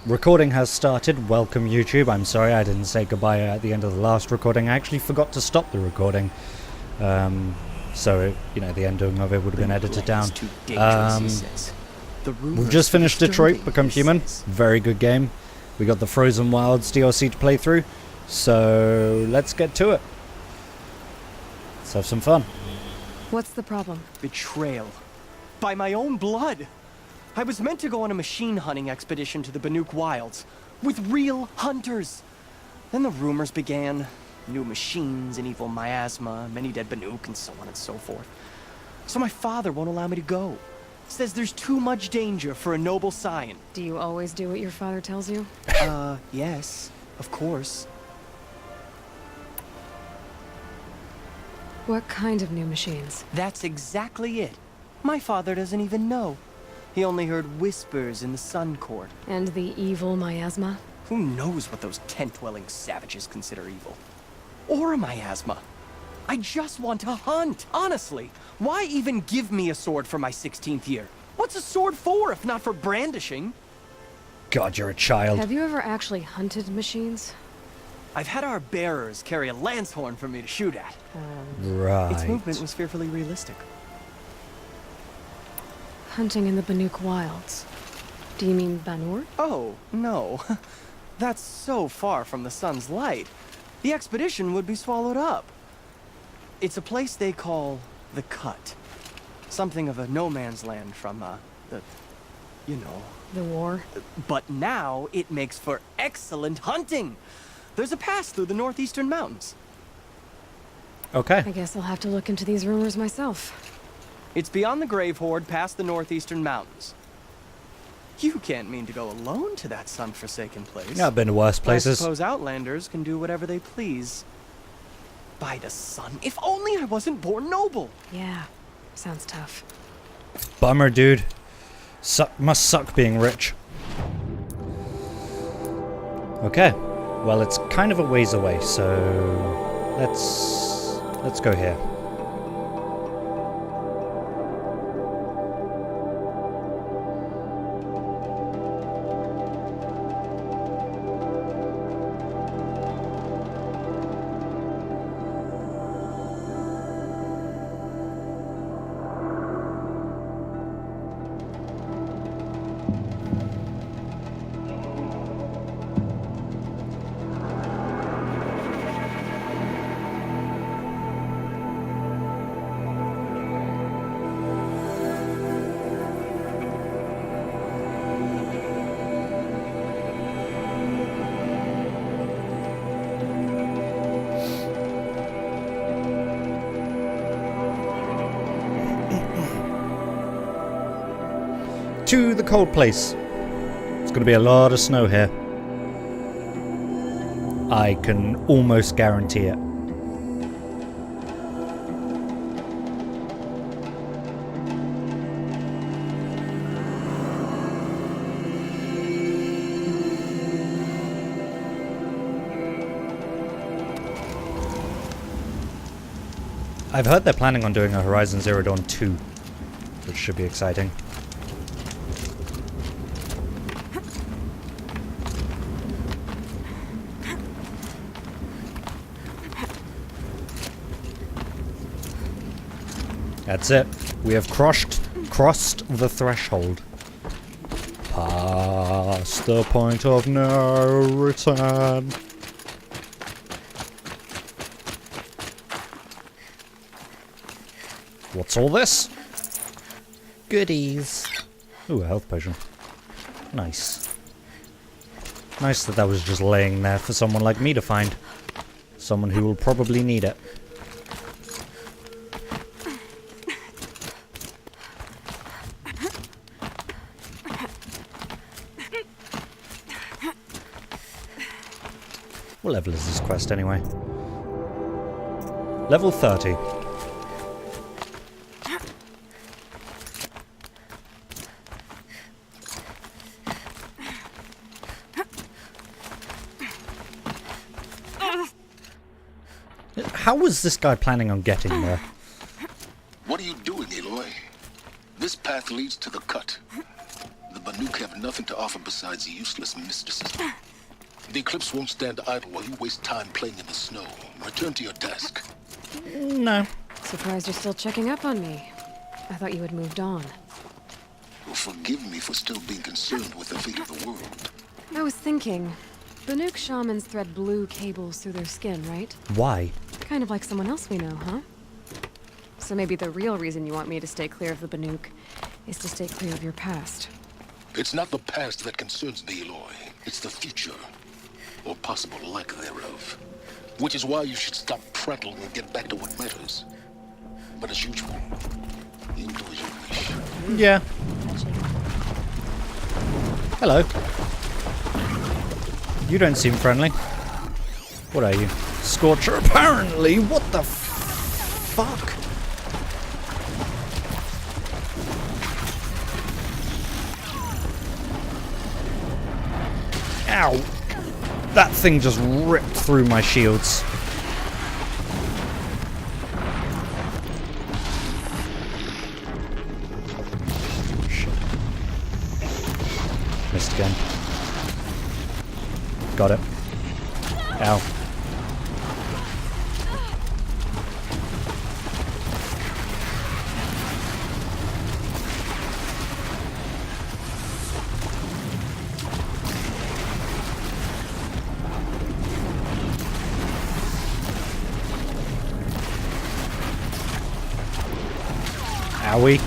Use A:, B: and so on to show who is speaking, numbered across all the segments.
A: recording has started. Welcome, YouTube. I'm sorry I didn't say goodbye at the end of the last recording. I actually forgot to stop the recording. So, you know, the ending of it would have been edited down. We've just finished Detroit Become Human. Very good game. We got the Frozen Wilds DLC to play through. So, let's get to it. Let's have some fun.
B: What's the problem?
C: Betrayal. By my own blood. I was meant to go on a machine hunting expedition to the Banuk Wilds with real hunters. Then the rumors began. New machines, an evil miasma, many dead Banuk, and so on and so forth. So my father won't allow me to go. Says there's too much danger for a noble scion.
B: Do you always do what your father tells you?
C: Yes, of course.
B: What kind of new machines?
C: That's exactly it. My father doesn't even know. He only heard whispers in the Sun Court.
B: And the evil miasma?
C: Who knows what those tent-dwelling savages consider evil? Or a miasma. I just want to hunt, honestly. Why even give me a sword for my 16th year? What's a sword for if not for brandishing?
A: God, you're a child.
B: Have you ever actually hunted machines?
C: I've had our bearers carry a lance horn for me to shoot at.
A: Right.
C: Its movement was fearfully realistic.
B: Hunting in the Banuk Wilds. Do you mean Banur?
C: Oh, no. That's so far from the sun's light. The expedition would be swallowed up. It's a place they call the Cut. Something of a no-man's land from, you know.
B: The war?
C: But now it makes for excellent hunting. There's a pass through the northeastern mountains.
A: Okay.
B: I guess I'll have to look into these rumors myself.
C: It's beyond the Grave Horde, past the northeastern mountains. You can't mean to go alone to that sun-forsaken place.
A: Yeah, I've been to worse places.
C: I suppose Outlanders can do whatever they please. By the sun, if only I wasn't born noble.
B: Yeah, sounds tough.
A: Bummer, dude. Must suck being rich. Okay. Well, it's kind of a ways away, so let's go here. To the cold place. It's going to be a lot of snow here. I can almost guarantee it. I've heard they're planning on doing a Horizon Zero Dawn 2, which should be exciting. That's it. We have crossed the threshold. Past the point of no return. What's all this? Goodies. Ooh, a health potion. Nice. Nice that was just laying there for someone like me to find. Someone who will probably need it. What level is this quest anyway? Level 30. How was this guy planning on getting there?
D: What are you doing, Aloy? This path leads to the Cut. The Banuk have nothing to offer besides useless mysticism. The Eclipse won't stand idle while you waste time playing in the snow. Return to your desk.
A: No.
B: Surprised you're still checking up on me. I thought you had moved on.
D: Well, forgive me for still being concerned with the fate of the world.
B: I was thinking, Banuk shamans thread blue cables through their skin, right?
A: Why?
B: Kind of like someone else we know, huh? So maybe the real reason you want me to stay clear of the Banuk is to stay clear of your past.
D: It's not the past that concerns me, Aloy. It's the future. Or possible lack thereof. Which is why you should stop prattling and get back to what matters. But as usual, you do as you wish.
A: Yeah. Hello. You don't seem friendly. What are you? Scorcher, apparently. What the fuck? Ow. That thing just ripped through my shields. Shit. Missed again. Got it. Ow. Owie.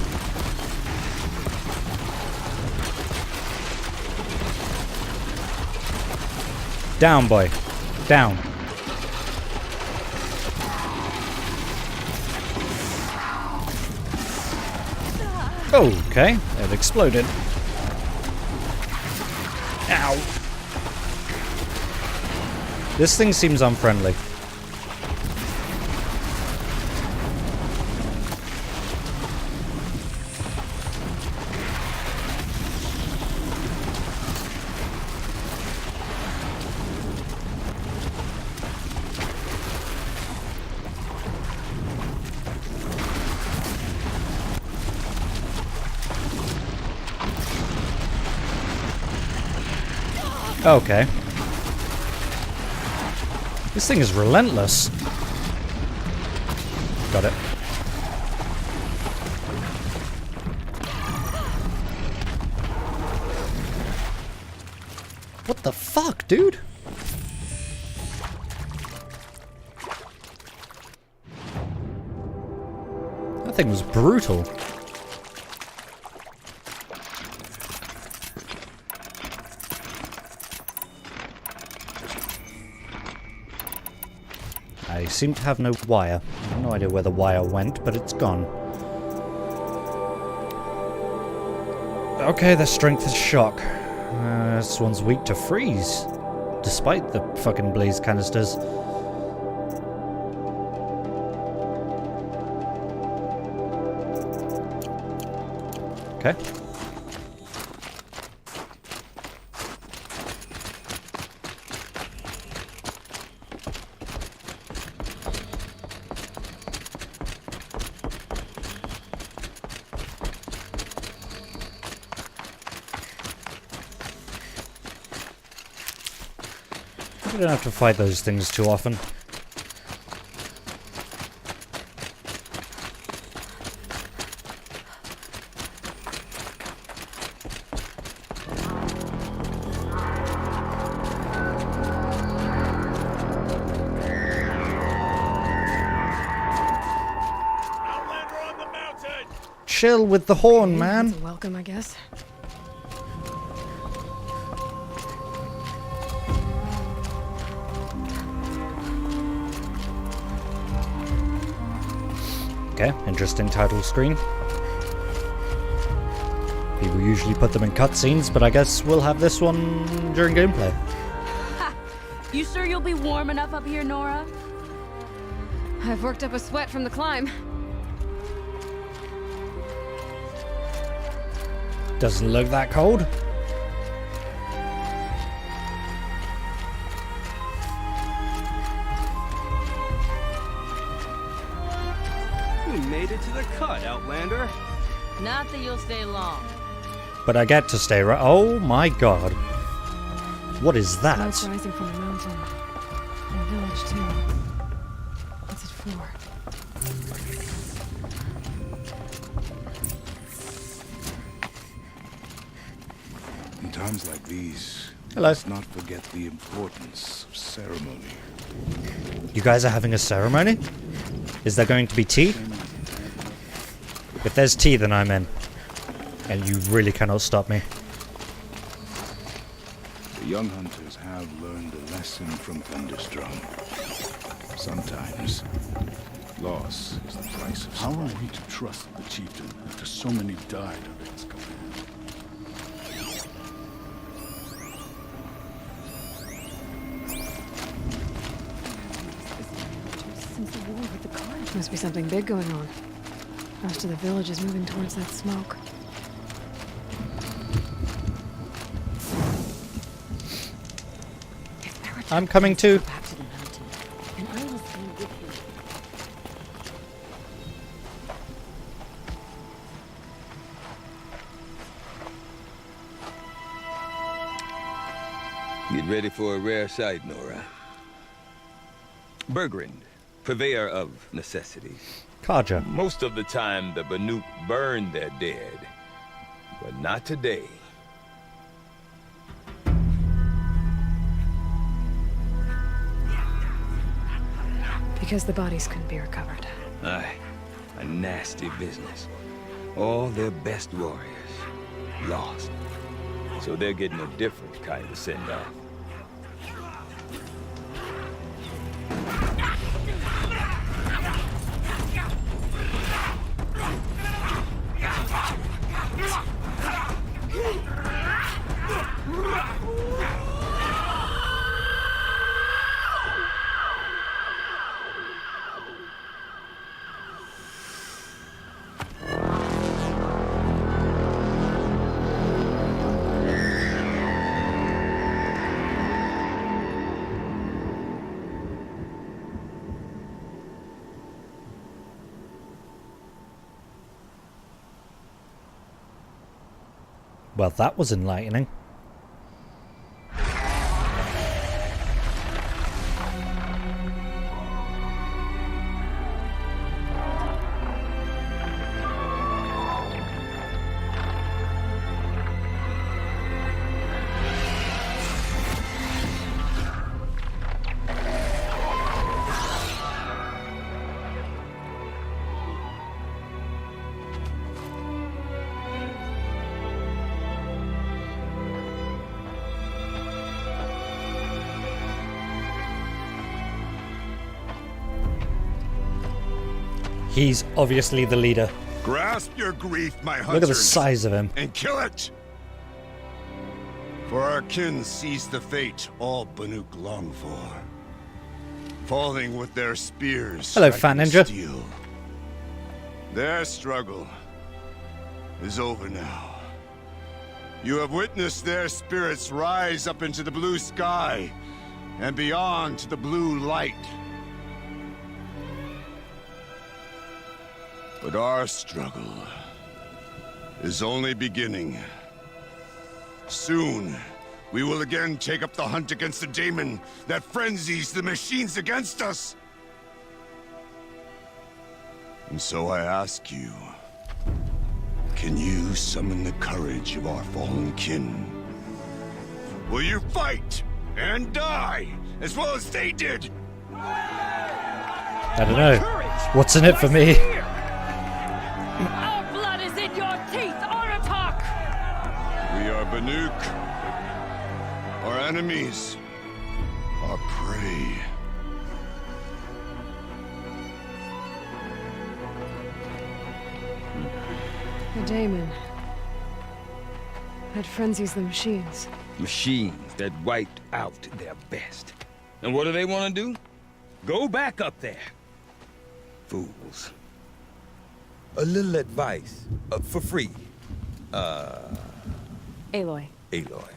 A: Down, boy. Down. Okay, it exploded. Ow. This thing seems unfriendly. Okay. This thing is relentless. Got it. What the fuck, dude? That thing was brutal. I seem to have no wire. I have no idea where the wire went, but it's gone. Okay, their strength is shock. This one's weak to freeze, despite the fucking blaze canisters. Okay. We don't have to fight those things too often. Chill with the horn, man.
B: That's a welcome, I guess.
A: Okay, interesting title screen. People usually put them in cutscenes, but I guess we'll have this one during gameplay.
E: Ha! You sure you'll be warm enough up here, Nora?
B: I've worked up a sweat from the climb.
A: Doesn't look that cold.
C: We made it to the cut, Outlander.
E: Not that you'll stay long.
A: But I get to stay right. Oh my god. What is that?
B: Smoke rising from the mountain. And a village too. What's it for?
F: In times like these,
A: Hello.
F: let's not forget the importance of ceremony.
A: You guys are having a ceremony? Is there going to be tea? If there's tea, then I'm in. And you really cannot stop me.
F: The young hunters have learned a lesson from Thunderstrom. Sometimes, loss is the price of
G: How are
F: survival.
G: we to trust the chieftain after so many died under his command?
B: Since the war with the carnage. Must be something big going on. Most of the village is moving towards that smoke.
A: I'm coming too.
E: Back to the mountain, and I will stay with him.
H: Get ready for a rare sight, Nora. Bergrand, purveyor of necessities.
A: Karja.
H: Most of the time, the Banuk burn their dead, but not today.
B: Because the bodies couldn't be recovered.
H: Aye, a nasty business. All their best warriors lost. So they're getting a different kind of send-off.
A: Well, that was enlightening. He's obviously the leader.
F: Grasp your grief, my hunters.
A: Look at the size of him.
F: And kill it! For our kin sees the fate all Banuk long for. Falling with their spears.
A: Hello, Fat
F: striking
A: Ninja.
F: steel. Their struggle is over now. You have witnessed their spirits rise up into the blue sky and beyond to the blue light. But our struggle is only beginning. Soon, we will again take up the hunt against the Daemon that frenzies the machines against us. And so I ask you, can you summon the courage of our fallen kin? Will you fight and die as well as they did?
A: I don't know. What's in it for me?
E: Our blood is in your teeth, Aratak!
F: We are Banuk. Our enemies. Our prey.
B: The Daemon. That frenzies the machines.
H: Machines that wiped out their best. And what do they want to do? Go back up there. Fools. A little advice, for free.
B: Aloy.
H: Aloy.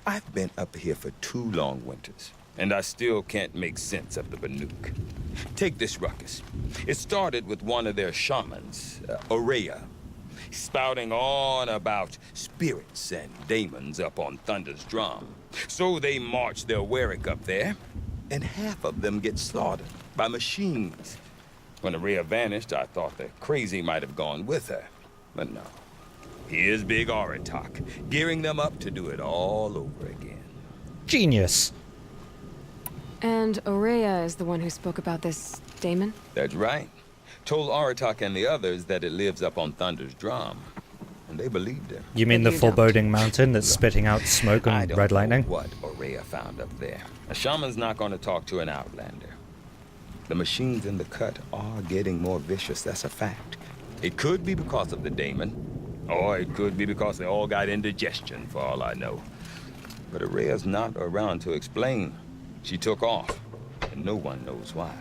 H: I've been up here for 2 long winters, and I still can't make sense of the Banuk. Take this ruckus. It started with one of their shamans, Oreya. spouting on about spirits and demons up on Thunder's drum. So they march their Warwick up there, and half of them get slaughtered by machines. When Araya vanished, I thought the crazy might have gone with her, but no. Here's Big Aratak, gearing them up to do it all over again.
A: Genius.
B: And Araya is the one who spoke about this Daemon?
H: That's right. Told Aratak and the others that it lives up on Thunder's drum. And they believed him.
A: You mean the foreboding mountain that's spitting out smoke
H: I
A: and
H: don't
A: red lightning?
H: know what Araya found up there. A shaman's not going to talk to an outlander. The machines in the cut are getting more vicious, that's a fact. It could be because of the Daemon, or it could be because they all got indigestion, for all I know. But Araya's not around to explain. She took off, and no one knows why.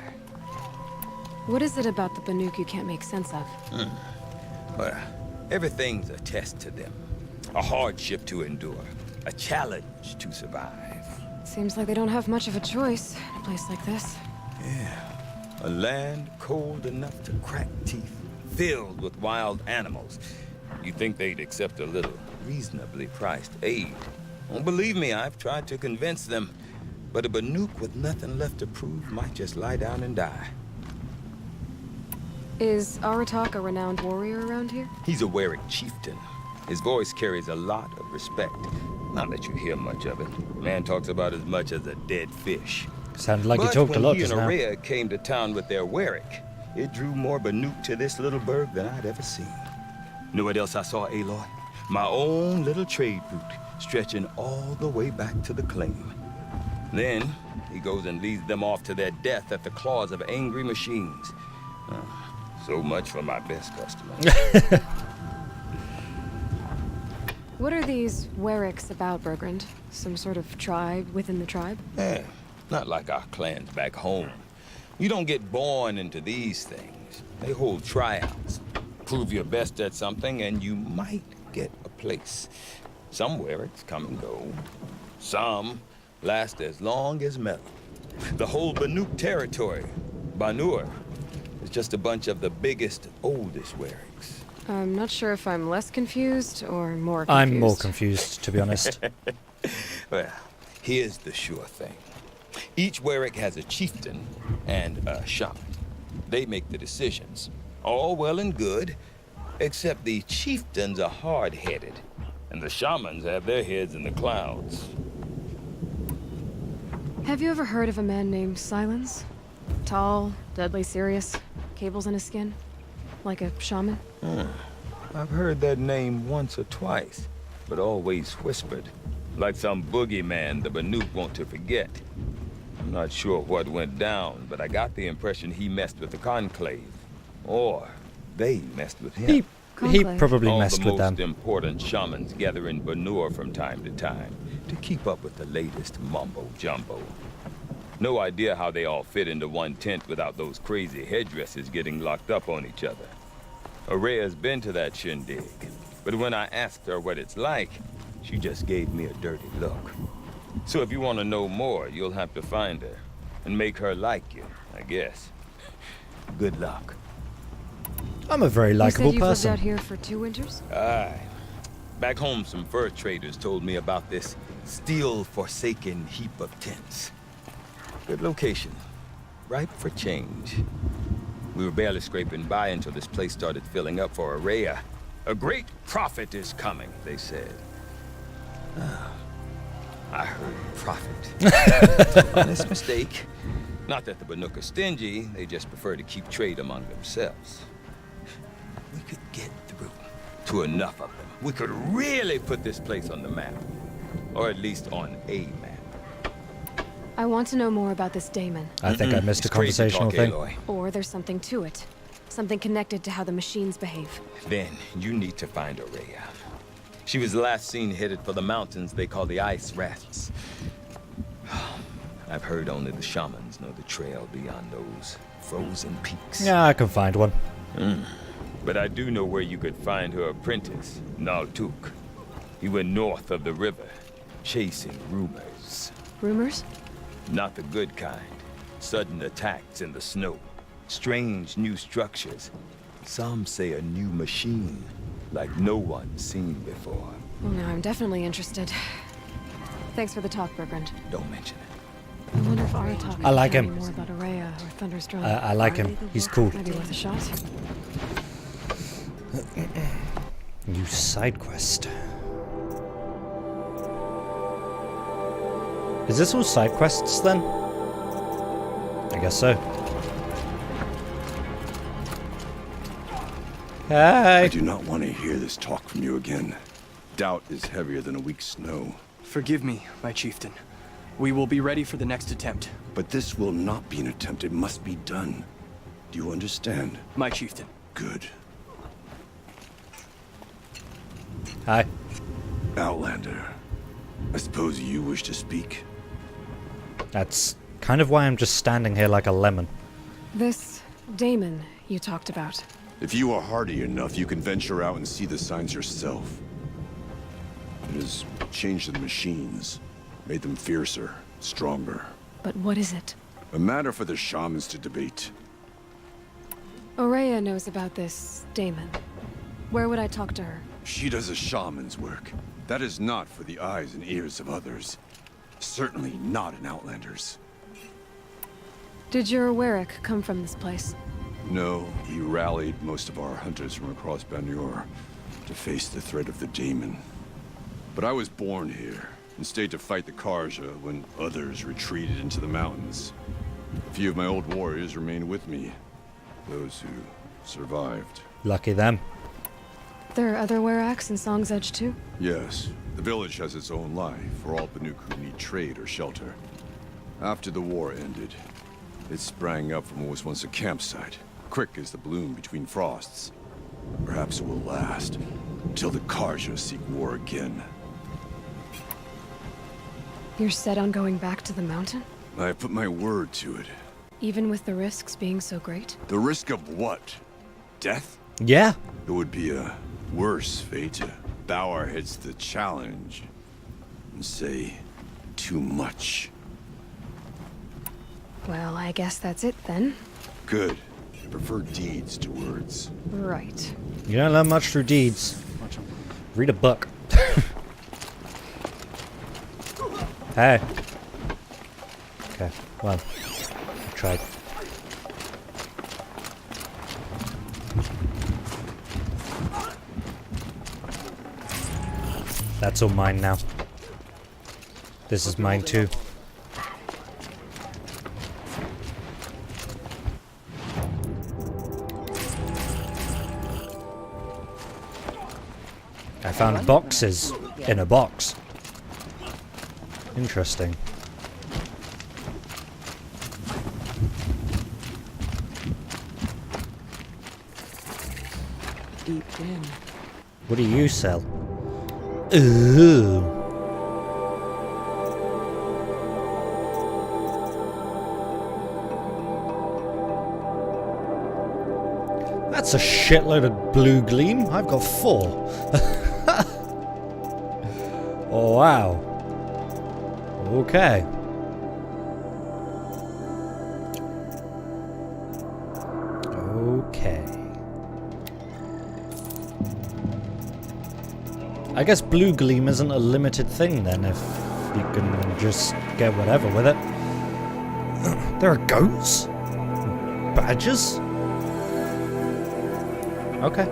B: What is it about the Banuk you can't make sense of?
H: Well, everything's a test to them. A hardship to endure. A challenge to survive.
B: Seems like they don't have much of a choice in a place like this.
H: Yeah. A land cold enough to crack teeth, filled with wild animals. You'd think they'd accept a little reasonably priced aid. Don't believe me, I've tried to convince them. But a Banuk with nothing left to prove might just lie down and die.
B: Is Aratak a renowned warrior around here?
H: He's a Warwick chieftain. His voice carries a lot of respect. Not that you hear much of it. Man talks about as much as a dead fish.
A: Sounded like he talked a lot just
H: now.
A: now.
H: When he and Araya came to town with their Warwick, it drew more Banuk to this little burg than I'd ever seen. Know what else I saw, Aloy? My own little trade route, stretching all the way back to the claim. Then, he goes and leads them off to their death at the claws of angry machines. So much for my best customer.
B: What are these Warwicks about, Bergrand? Some sort of tribe within the tribe?
H: Not like our clans back home. You don't get born into these things. They hold tryouts. Prove your best at something and you might get a place. Some Warwicks come and go. Some last as long as metal. The whole Banuk territory, Banur, is just a bunch of the biggest, oldest Warwicks.
B: I'm not sure if I'm less confused or more confused.
A: I'm more confused, to be honest.
H: Well, here's the sure thing. Each Warwick has a chieftain and a shaman. They make the decisions. All well and good, except the chieftains are hard-headed, and the shamans have their heads in the clouds.
B: Have you ever heard of a man named Silence? Tall, deadly serious, cables in his skin? Like a shaman?
H: I've heard that name once or twice, but always whispered. Like some boogeyman the Banuk want to forget. I'm not sure what went down, but I got the impression he messed with the Conclave. Or they messed with him.
A: He
B: Conclave.
A: probably
H: All
A: messed
H: the
A: with them.
H: most important shamans gather in Banur from time to time to keep up with the latest mumbo-jumbo. No idea how they all fit into one tent without those crazy headdresses getting locked up on each other. Araya's been to that shindig, but when I asked her what it's like, she just gave me a dirty look. So if you want to know more, you'll have to find her and make her like you, I guess. Good luck.
A: I'm a very
B: You
A: likable
B: said you've lived
A: person.
B: out here for 2 winters?
H: Aye. Back home, some fur traders told me about this steel-forsaken heap of tents. Good location. Ripe for change. We were barely scraping by until this place started filling up for Araya. A great prophet is coming, they said. I heard prophet. Honest mistake. Not that the Banuk are stingy, they just prefer to keep trade among themselves. We could get through to enough of them. We could really put this place on the map. Or at least on a map.
B: I want to know more about this Daemon.
A: I think I missed a
H: It's crazy
A: conversational
H: talk,
A: thing.
H: Aloy.
B: Or there's something to it. Something connected to how the machines behave.
H: Then you need to find Araya. She was last seen headed for the mountains they call the Ice Rafts. I've heard only the shamans know the trail beyond those frozen peaks.
A: Yeah, I can find one.
H: But I do know where you could find her apprentice, Naltuk. He went north of the river, chasing rumors.
B: Rumors?
H: Not the good kind. Sudden attacks in the snow. Strange new structures. Some say a new machine. like no one's seen before.
B: Well, now I'm definitely interested. Thanks for the talk, Bergrand.
H: Don't mention it.
B: I wonder if Aratak
A: I like
B: can
A: him.
B: tell me more about Araya or Thunderstrike.
A: I like him. He's cool.
B: Might be worth a shot.
A: New side quest. Is this all side quests then? I guess so.
F: I
A: Hey!
F: do not want to hear this talk from you again. Doubt is heavier than a week's snow.
C: Forgive me, my chieftain. We will be ready for the next attempt.
F: But this will not be an attempt. It must be done. Do you understand?
C: My chieftain.
F: Good.
A: Hi.
F: Outlander. I suppose you wish to speak?
A: That's kind of why I'm just standing here like a lemon.
B: This Daemon you talked about.
F: If you are hardy enough, you can venture out and see the signs yourself. It has changed the machines, made them fiercer, stronger.
B: But what is it?
F: A matter for the shamans to debate.
B: Araya knows about this Daemon. Where would I talk to her?
F: She does a shaman's work. That is not for the eyes and ears of others. Certainly not an Outlander's.
B: Did your Warwick come from this place?
F: No, he rallied most of our hunters from across Banuk to face the threat of the Daemon. But I was born here and stayed to fight the Karja when others retreated into the mountains. A few of my old warriors remained with me, those who survived.
A: Lucky them.
B: There are other Warracks in Song's Edge too?
F: Yes, the village has its own life for all Banuk who need trade or shelter. After the war ended, it sprang up from what was once a campsite, quick as the bloom between frosts. Perhaps it will last until the Karja seek war again.
B: You're set on going back to the mountain?
F: I have put my word to it.
B: Even with the risks being so great?
F: The risk of what? Death?
A: Yeah.
F: It would be a worse fate to bow our heads to the challenge and say too much.
B: Well, I guess that's it then.
F: Good. I prefer deeds to words.
B: Right.
A: You don't learn much through deeds. Read a book. Hey. Okay, well, I tried. That's all mine now. This is mine too. I found boxes in a box. Interesting.
C: Deep in.
A: What do you sell? Ooh. That's a shitload of blue gleam. I've got 4. Oh, wow. Okay. Okay. I guess blue gleam isn't a limited thing then, if you can just get whatever with it. There are goats? Badgers? Okay.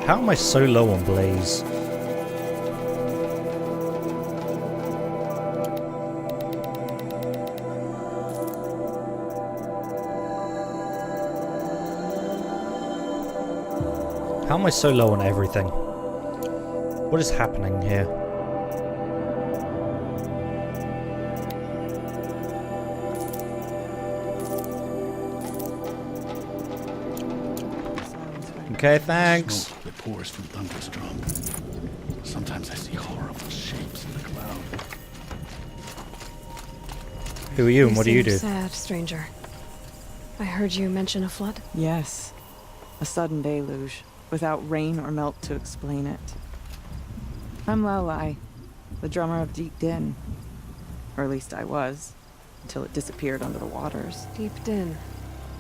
A: How am I so low on Blaze? How am I so low on everything? What is happening here? Okay, thanks.
G: Smoke that pours from thunderstruck. Sometimes I see horrible shapes in the cloud.
A: Who are you and what do you
B: seem
A: do?
B: Sad, stranger. I heard you mention a flood.
I: Yes. A sudden deluge, without rain or melt to explain it. I'm Aloy, the drummer of Deep Din. Or at least I was, until it disappeared under the waters.
B: Deep Din.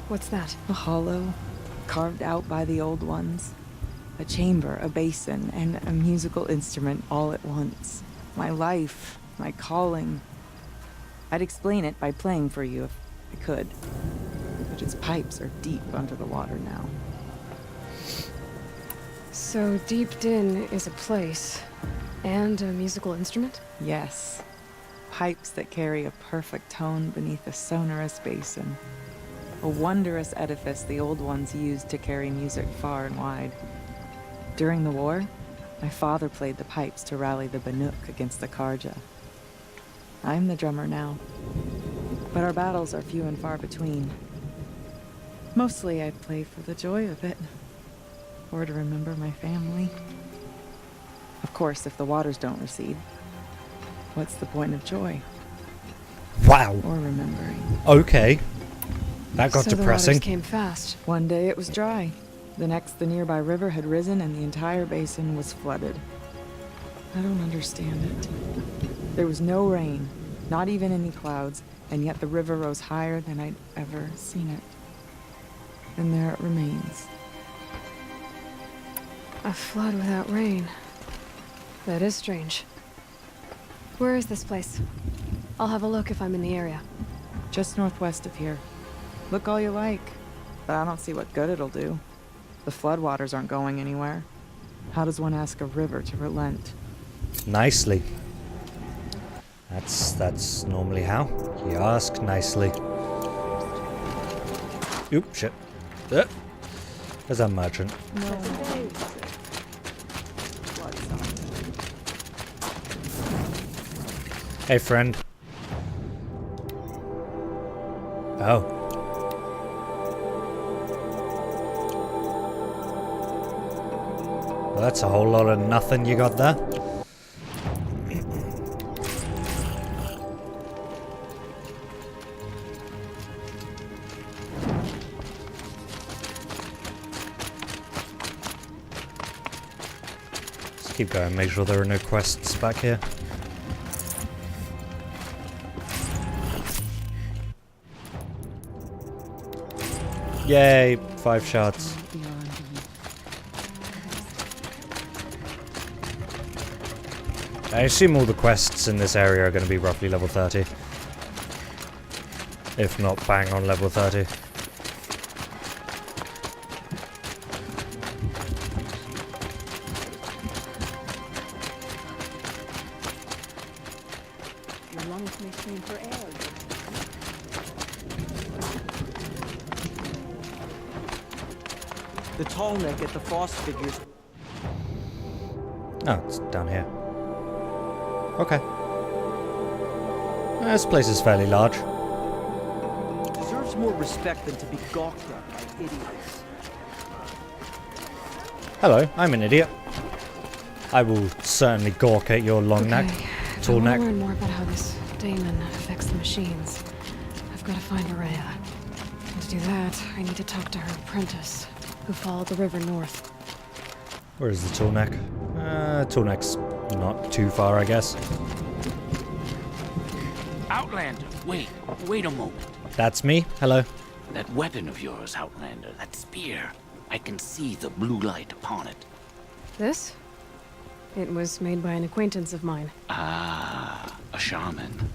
B: What's that?
I: A hollow, carved out by the old ones. A chamber, a basin, and a musical instrument all at once. My life, my calling. I'd explain it by playing for you if I could. But its pipes are deep under the water now.
B: So Deep Din is a place and a musical instrument?
I: Yes. Pipes that carry a perfect tone beneath a sonorous basin. A wondrous edifice the old ones used to carry music far and wide. During the war, my father played the pipes to rally the Banuk against the Karja. I'm the drummer now, but our battles are few and far between. Mostly I play for the joy of it, or to remember my family. Of course, if the waters don't recede, what's the point of joy?
A: Wow.
I: Or remembering?
A: Okay. That got
B: so
A: depressing.
B: The waters came fast.
I: One day it was dry. The next, the nearby river had risen and the entire basin was flooded. I don't understand it. There was no rain, not even any clouds, and yet the river rose higher than I'd ever seen it. And there it remains.
B: A flood without rain. That is strange. Where is this place? I'll have a look if I'm in the area.
I: Just northwest of here. Look all you like, but I don't see what good it'll do. The floodwaters aren't going anywhere. How does one ask a river to relent?
A: Nicely. That's normally how. You ask nicely. Oop, shit. There's a merchant.
I: No.
A: Hey, friend. Oh. Well, that's a whole lot of nothing you got there. Let's keep going, make sure there are no quests back here. Yay, 5 shots. I assume all the quests in this area are going to be roughly level 30. If not bang on level 30.
C: The tall neck at the frost figures.
A: Oh, it's down here. Okay. This place is fairly large.
C: Deserves more respect than to be gawked at by idiots.
A: Hello, I'm an idiot. I will certainly gawk at your long neck, tall neck.
B: I want to learn more about how this Daemon affects the machines. I've got to find Araya. And to do that, I need to talk to her apprentice, who followed the river north.
A: Where is the tall neck? Tall neck's not too far, I guess.
J: Outlander, wait a moment.
A: That's me. Hello.
J: That weapon of yours, Outlander, that spear. I can see the blue light upon it.
B: This? It was made by an acquaintance of mine.
J: Ah, a shaman.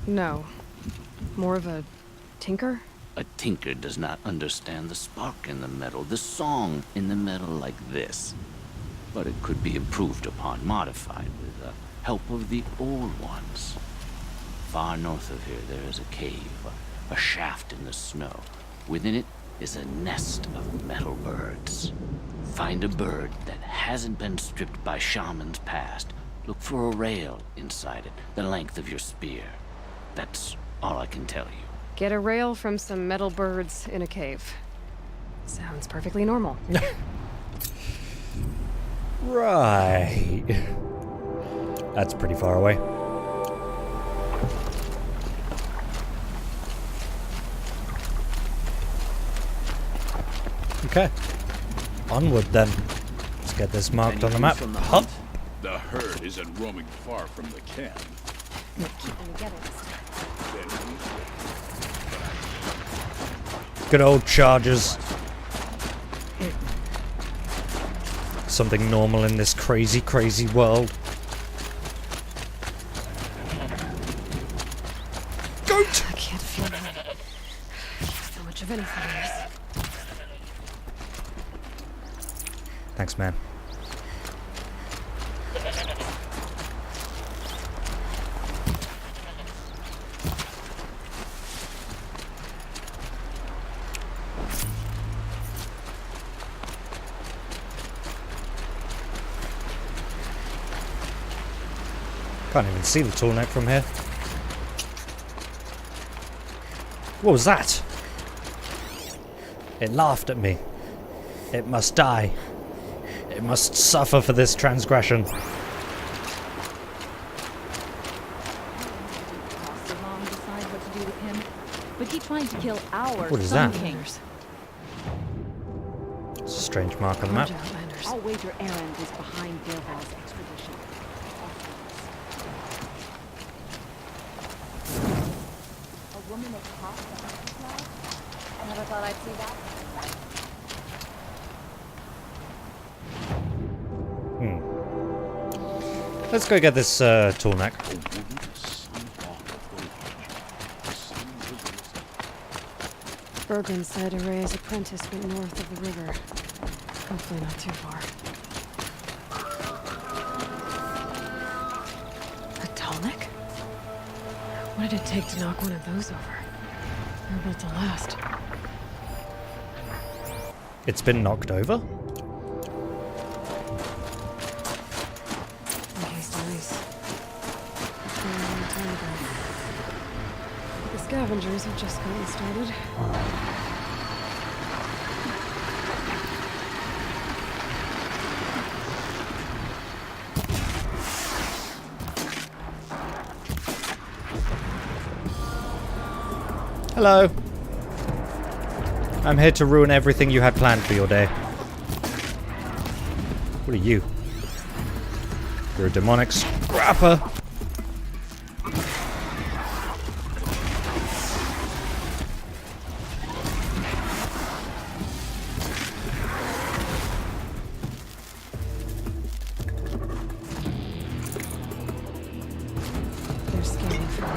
B: No. More of a tinker?
J: A tinker does not understand the spark in the metal, the song in the metal like this. But it could be improved upon, modified with the help of the old ones. Far north of here there is a cave, a shaft in the snow. Within it is a nest of metal birds. Find a bird that hasn't been stripped by shamans past. Look for a rail inside it, the length of your spear. That's all I can tell you.
B: Get a rail from some metal birds in a cave. Sounds perfectly normal.
A: Right. That's pretty far away. Okay. Onward then. Let's get this marked on the map. Hop.
G: The herd isn't roaming far from the camp.
A: Good old chargers. Something normal in this crazy, crazy world. Goat!
B: I can't feel it. So much of anything in this.
A: Thanks, man. Can't even see the tall neck from here. What was that? It laughed at me. It must die. It must suffer for this transgression.
E: But he tried to kill our
A: What is
E: Sun
A: that?
E: King.
A: It's a strange mark on the map.
E: I'll wager Aaron is behind Gilval's expedition. A woman at top of the cloud? Never thought I'd see that.
A: Let's go get this tall neck.
B: Bergren said Araya's apprentice went north of the river. Hopefully not too far. A Tallneck? What did it take to knock one of those over? They're built to last.
A: It's been knocked over?
B: Encased ice. A long time ago. The scavengers have just gotten started.
A: Hello. I'm here to ruin everything you had planned for your day. What are you? You're a demonic scrapper.
B: They're scanning for me.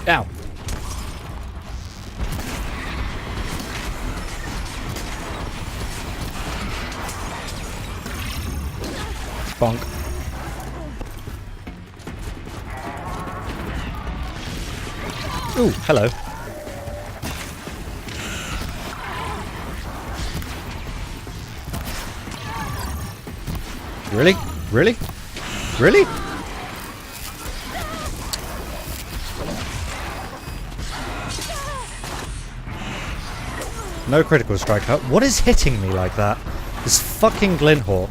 A: Ow. Bonk. Ooh, hello. Really? Really? Really? No critical strike. What is hitting me like that? This fucking Glinthawk.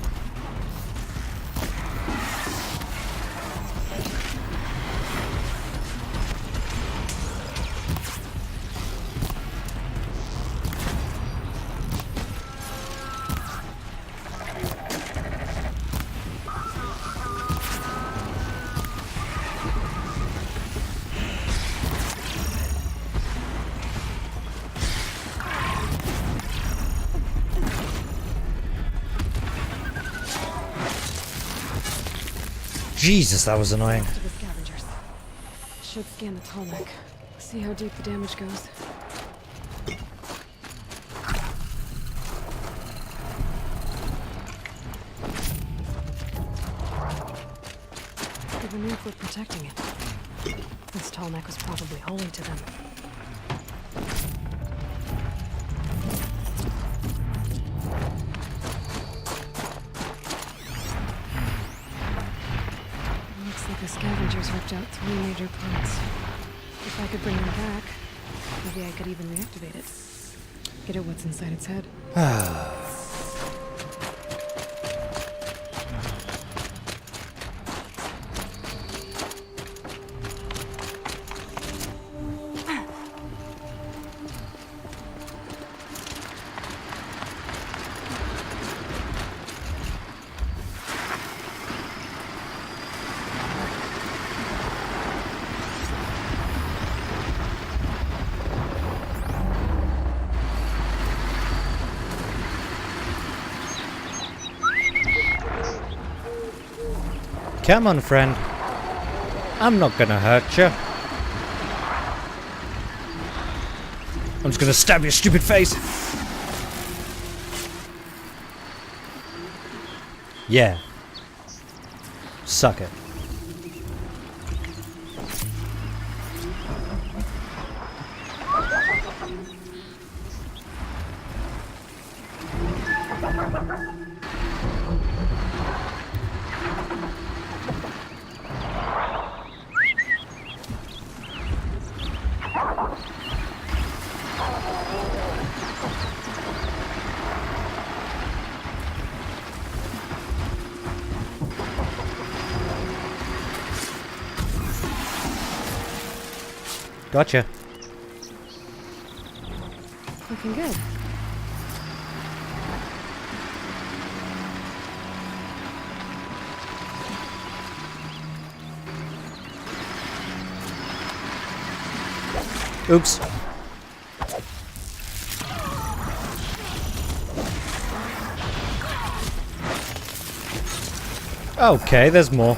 A: Jesus, that was annoying.
B: To the scavengers. Should scan the Tallneck. See how deep the damage goes. The Banuk were protecting it. This Tallneck was probably holy to them. Looks like the scavengers ripped out 3 major parts. If I could bring them back, maybe I could even reactivate it. Get at what's inside its head.
A: Come on, friend. I'm not gonna hurt you. I'm just gonna stab your stupid face. Yeah. Suck it. Gotcha.
B: Looking good.
A: Oops. Okay, there's more.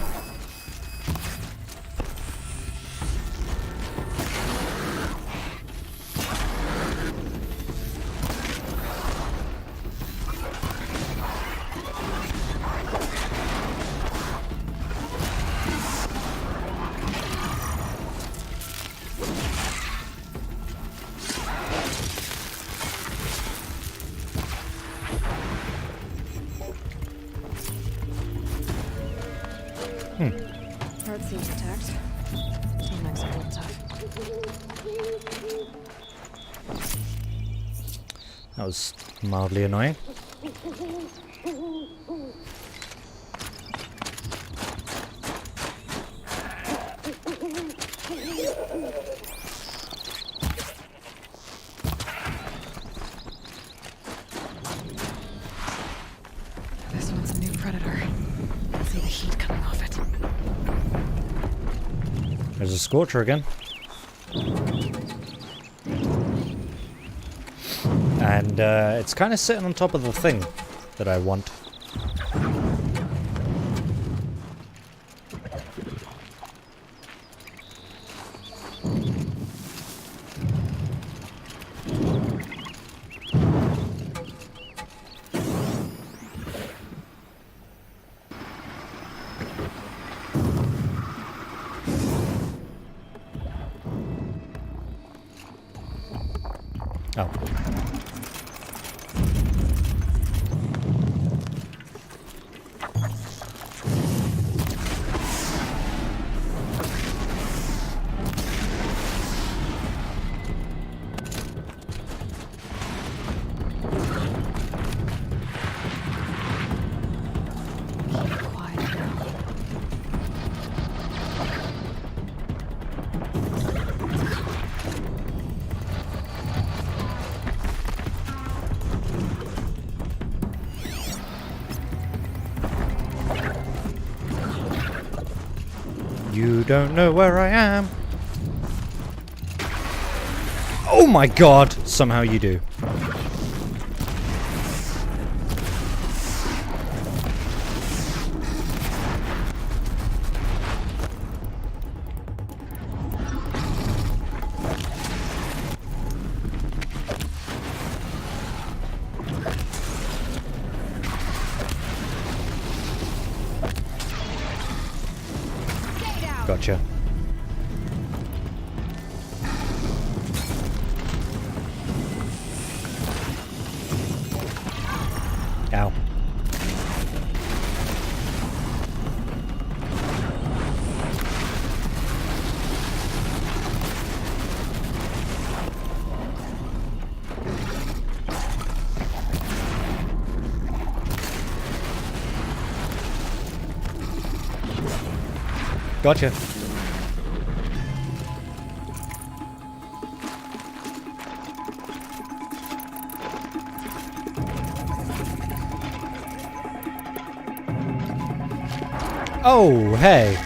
B: Heart seems intact. Stomach's a little tough.
A: That was mildly annoying.
B: This one's a new predator. I see the heat coming off it.
A: There's a Scorcher again. And it's kind of sitting on top of the thing that I want. Oh.
B: Quiet now.
A: You don't know where I am. Oh my god! Somehow you do. Gotcha. Ow. Gotcha. Oh, hey.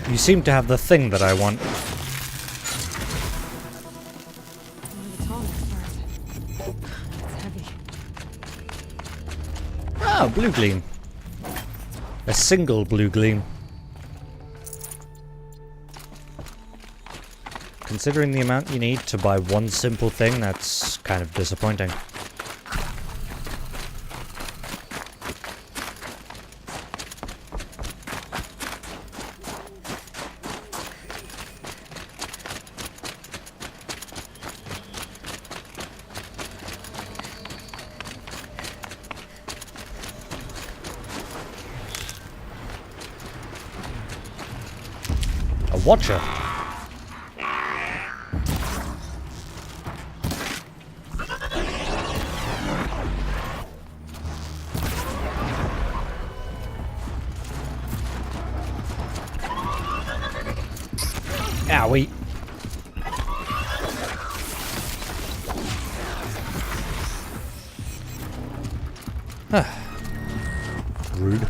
A: You seem to have the thing that I want.
B: The tallest part. It's heavy.
A: Oh, blue gleam. A single blue gleam. Considering the amount you need to buy one simple thing, that's kind of disappointing. A watcher. Owie. Rude.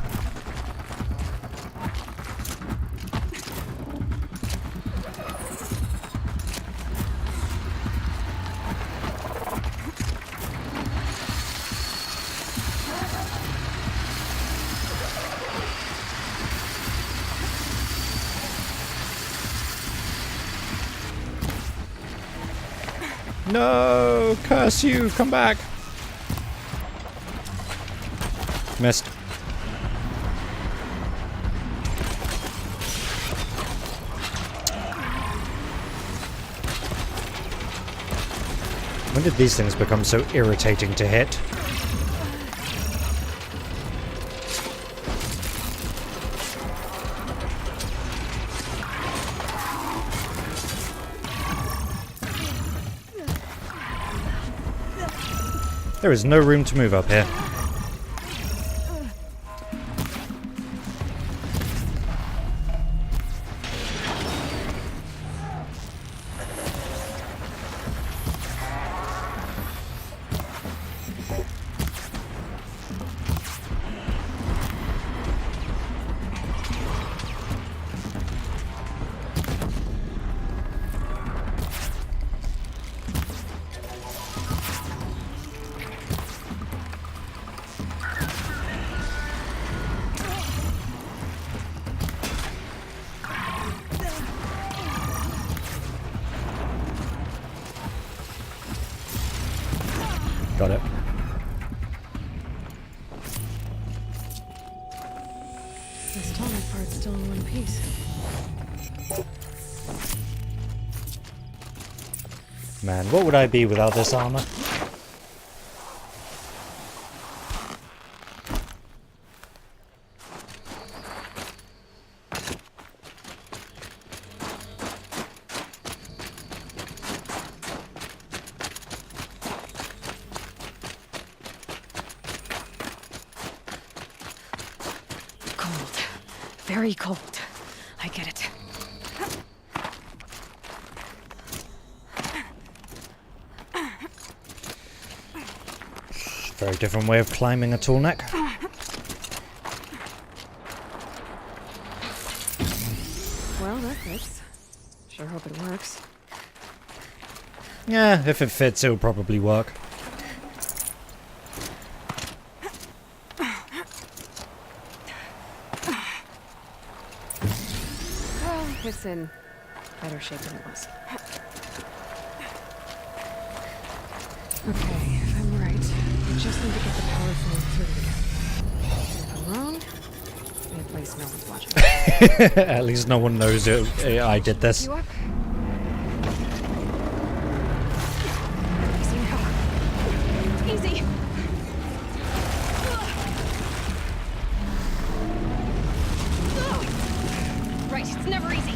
A: No! Curse you! Come back! Missed. When did these things become so irritating to hit? There is no room to move up here. Got it.
B: This tonic part's still in one piece.
A: Man, what would I be without this armor?
B: Cold. Very cold. I get it.
A: Very different way of climbing a tall neck.
B: Well, that fits. Sure hope it works.
A: Yeah, if it fits, it'll probably work.
B: Well, it's in better shape than it was. Okay, if I'm right, I just need to get the power flowing through again. If I'm wrong, at least no one's watching.
A: At least no one knows I did this.
B: You up? Easy now. Easy. Right, it's never easy.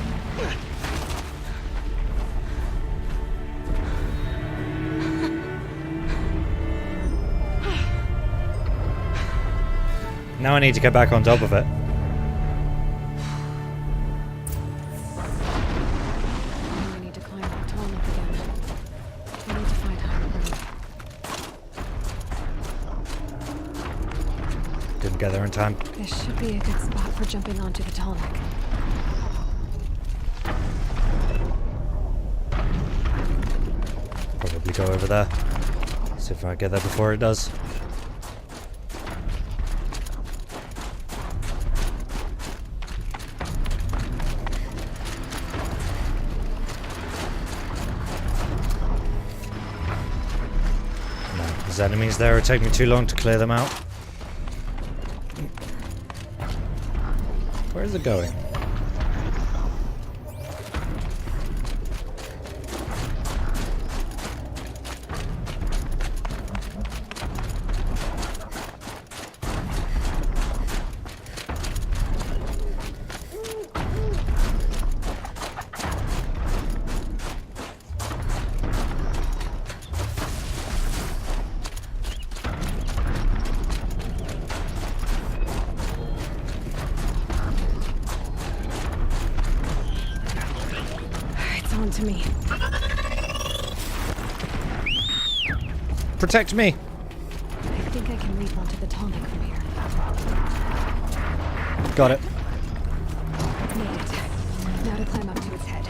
A: Now I need to get back on top of it.
B: We need to climb that tall enough again. We need to find higher ground.
A: Didn't get there in time.
B: This should be a good spot for jumping onto the tall neck.
A: Probably go over there. See if I get there before it does. No, there's enemies there. It'll take me too long to clear them out. Where is it going?
B: On to me.
A: Protect me!
B: I think I can leap onto the tall neck from here.
A: Got it.
B: Made it. Now to climb up to its head.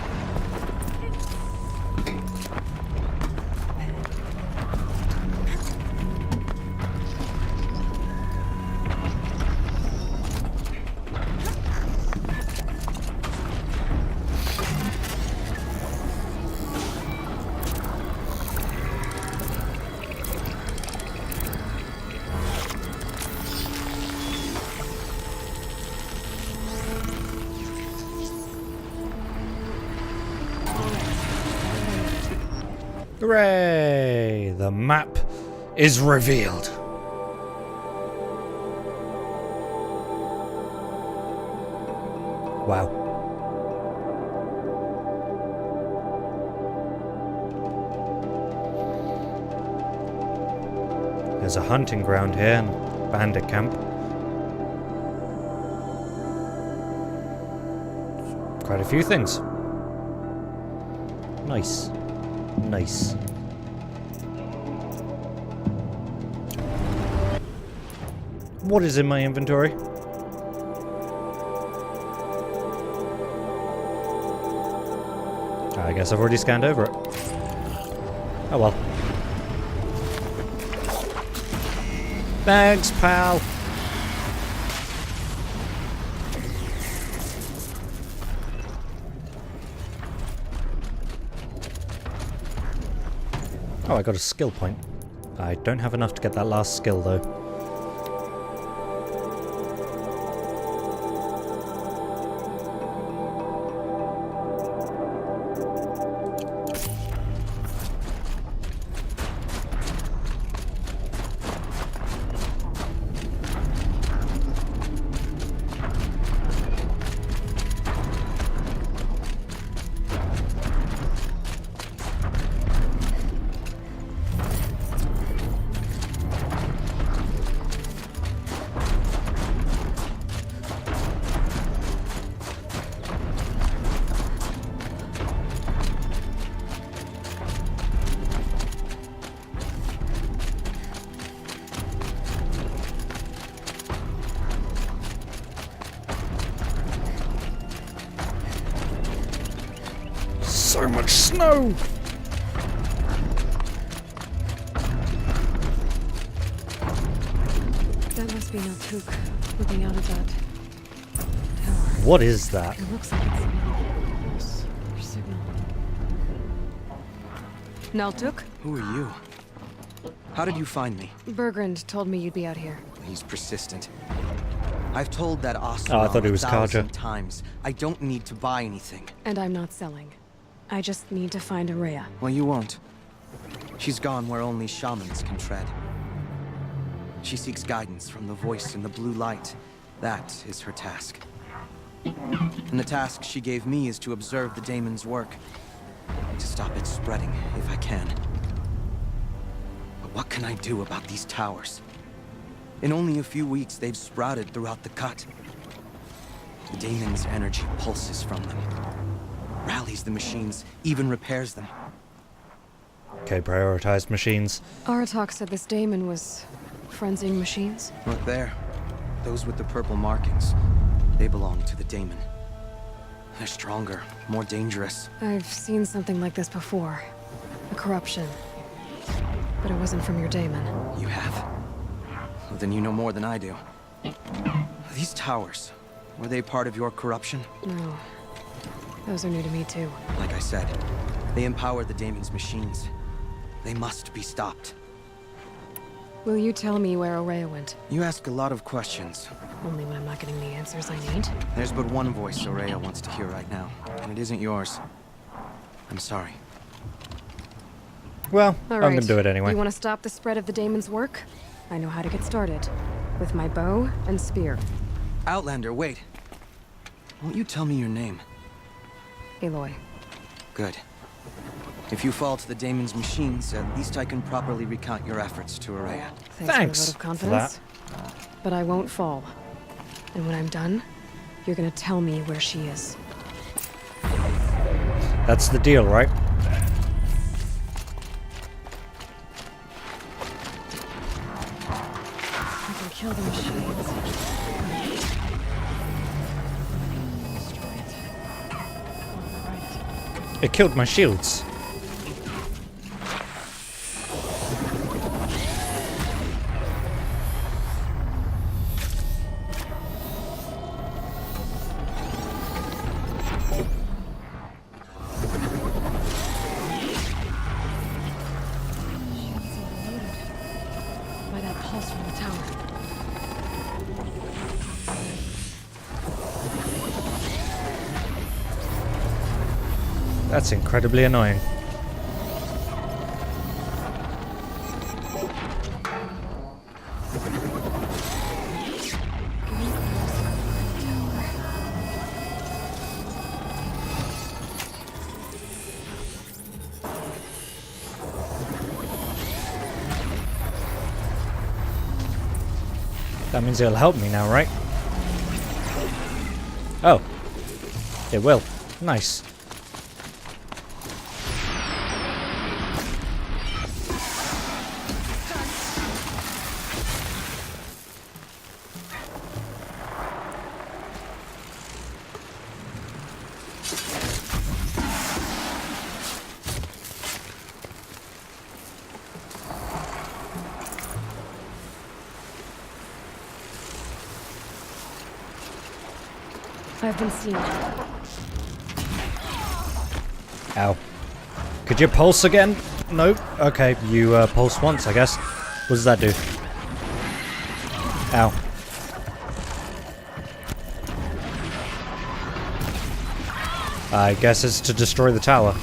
A: Hooray! The map is revealed. Wow. There's a hunting ground here and bandit camp. Quite a few things. Nice. Nice. What is in my inventory? I guess I've already scanned over it. Oh well. Thanks, pal. Oh, I got a skill point. I don't have enough to get that last skill, though. So much snow!
B: That must be Naltuk looking out of that tower.
A: What is that?
B: It looks like it's a pulse or signal. Naltuk?
C: Who are you? How did you find me?
B: Bergrand told me you'd be out here.
C: He's persistent. I've told that Oseram
A: Oh, I thought it was
C: 1,000
A: Karja.
C: times. I don't need to buy anything.
B: And I'm not selling. I just need to find Araya.
C: Well, you won't. She's gone where only shamans can tread. She seeks guidance from the voice in the blue light. That is her task. And the task she gave me is to observe the Daemon's work. To stop it spreading, if I can. But what can I do about these towers? In only a few weeks, they've sprouted throughout the cut. The Daemon's energy pulses from them, rallies the machines, even repairs them.
A: Okay, prioritized machines.
B: Aratok said this Daemon was frenzying machines.
C: Look there. Those with the purple markings. They belong to the Daemon. They're stronger, more dangerous.
B: I've seen something like this before. A corruption. But it wasn't from your Daemon.
C: You have? Well, then you know more than I do. These towers, were they part of your corruption?
B: No. Those are new to me too.
C: Like I said, they empower the Daemon's machines. They must be stopped.
B: Will you tell me where Ourea went?
C: You ask a lot of questions.
B: Only when I'm not getting the answers I need.
C: There's but one voice Ourea wants to hear right now, and it isn't yours. I'm sorry.
A: Well,
B: All
A: I'm
B: right.
A: gonna do it anyway.
B: You want to stop the spread of the Daemon's work? I know how to get started. With my bow and spear.
C: Outlander, wait. Won't you tell me your name?
B: Aloy.
C: Good. If you fall to the Daemon's machines, at least I can properly recount your efforts to Ourea.
B: Thanks for the vote of
A: for
B: confidence. But I won't fall. And when I'm done, you're gonna tell me where she is.
A: That's the deal, right?
B: I can kill the machines. Destroy it. Override it.
A: It killed my shields.
B: Shields overloaded. By that pulse from the tower.
A: That's incredibly annoying. That means it'll help me now, right? Oh. It will. Nice.
B: I've been seen.
A: Ow. Could you pulse again? Nope. Okay, you pulse once, I guess. What does that do? Ow. I guess it's to destroy the tower.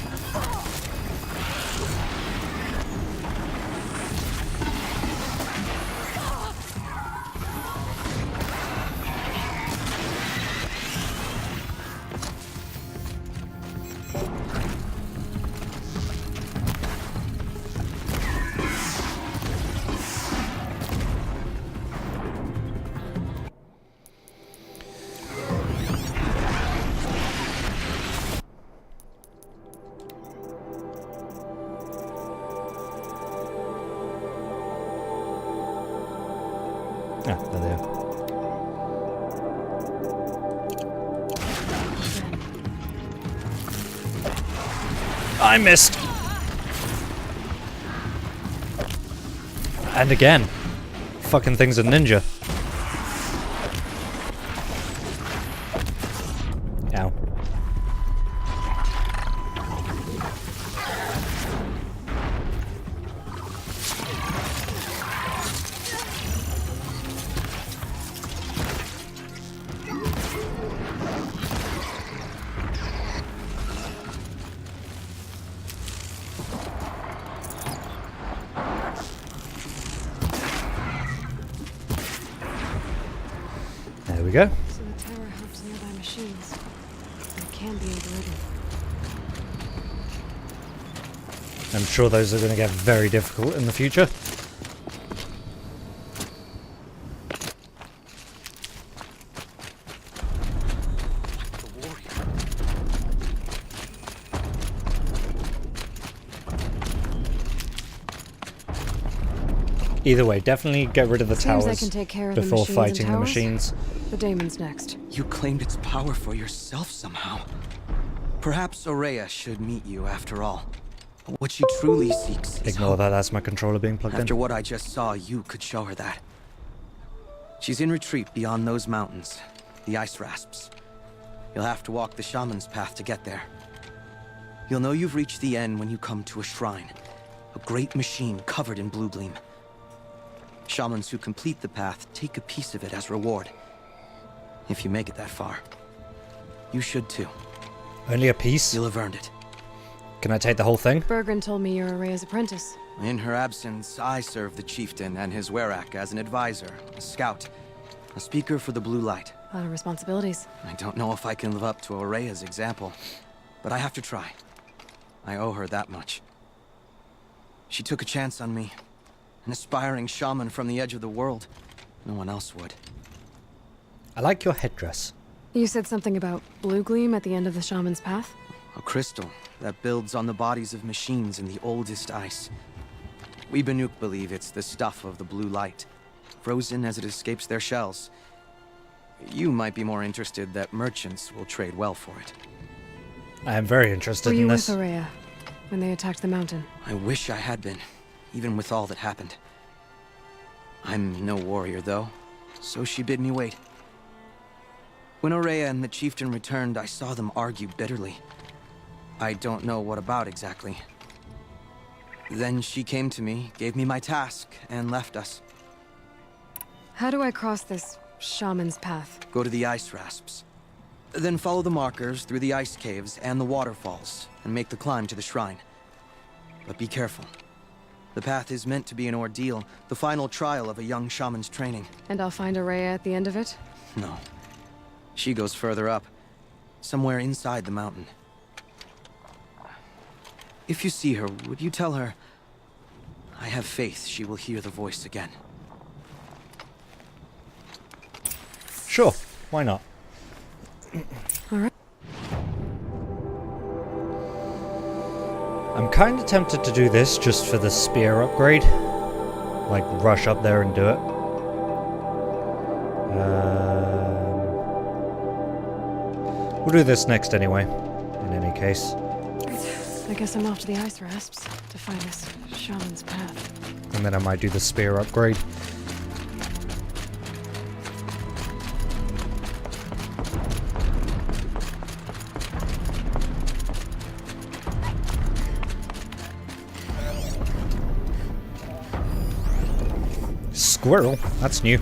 A: Ah, there they are. I missed! And again. Fucking thing's a ninja. Ow. There we go.
B: So the tower helps nearby machines. But it can be overridden.
A: I'm sure those are going to get very difficult in the future. Either way, definitely get rid of the
B: Seems I
A: towers
B: can take care of the
A: before
B: machines
A: fighting
B: and
A: the
B: towers.
A: machines.
B: The Daemon's next.
C: You claimed its power for yourself somehow. Perhaps Aurea should meet you after all. What she truly seeks is
A: Ignore
C: hope.
A: that, that's my controller being plugged
C: After
A: in.
C: what I just saw, you could show her that. She's in retreat beyond those mountains, the ice rasps. You'll have to walk the shaman's path to get there. You'll know you've reached the end when you come to a shrine, a great machine covered in blue gleam. Shamans who complete the path take a piece of it as reward. If you make it that far, you should too.
A: Only a piece?
C: You'll have earned it.
A: Can I take the whole thing?
B: Bergren told me you're Aurea's apprentice.
C: In her absence, I serve the chieftain and his werak as an advisor, a scout, a speaker for the blue light.
B: A lot of responsibilities.
C: I don't know if I can live up to Aurea's example, but I have to try. I owe her that much. She took a chance on me, an aspiring shaman from the edge of the world. No one else would.
A: I like your headdress.
B: You said something about blue gleam at the end of the shaman's path?
C: A crystal that builds on the bodies of machines in the oldest ice. We Banuk believe it's the stuff of the blue light, frozen as it escapes their shells. You might be more interested that merchants will trade well for it.
A: I am very interested
B: Were you
A: in
B: with
A: this.
B: Aurea when they attacked the mountain?
C: I wish I had been, even with all that happened. I'm no warrior, though, so she bid me wait. When Aurea and the chieftain returned, I saw them argue bitterly. I don't know what about exactly. Then she came to me, gave me my task, and left us.
B: How do I cross this shaman's path?
C: Go to the ice rasps. Then follow the markers through the ice caves and the waterfalls, and make the climb to the shrine. But be careful. The path is meant to be an ordeal, the final trial of a young shaman's training.
B: And I'll find Aurea at the end of it?
C: No. She goes further up, somewhere inside the mountain. If you see her, would you tell her, I have faith she will hear the voice again.
A: Sure, why not?
B: Alright.
A: I'm kind of tempted to do this just for the spear upgrade. Like, rush up there and do it. We'll do this next anyway, in any case.
B: I guess I'm off to the ice rasps to find this shaman's path.
A: And then I might do the spear upgrade. Squirrel? That's new.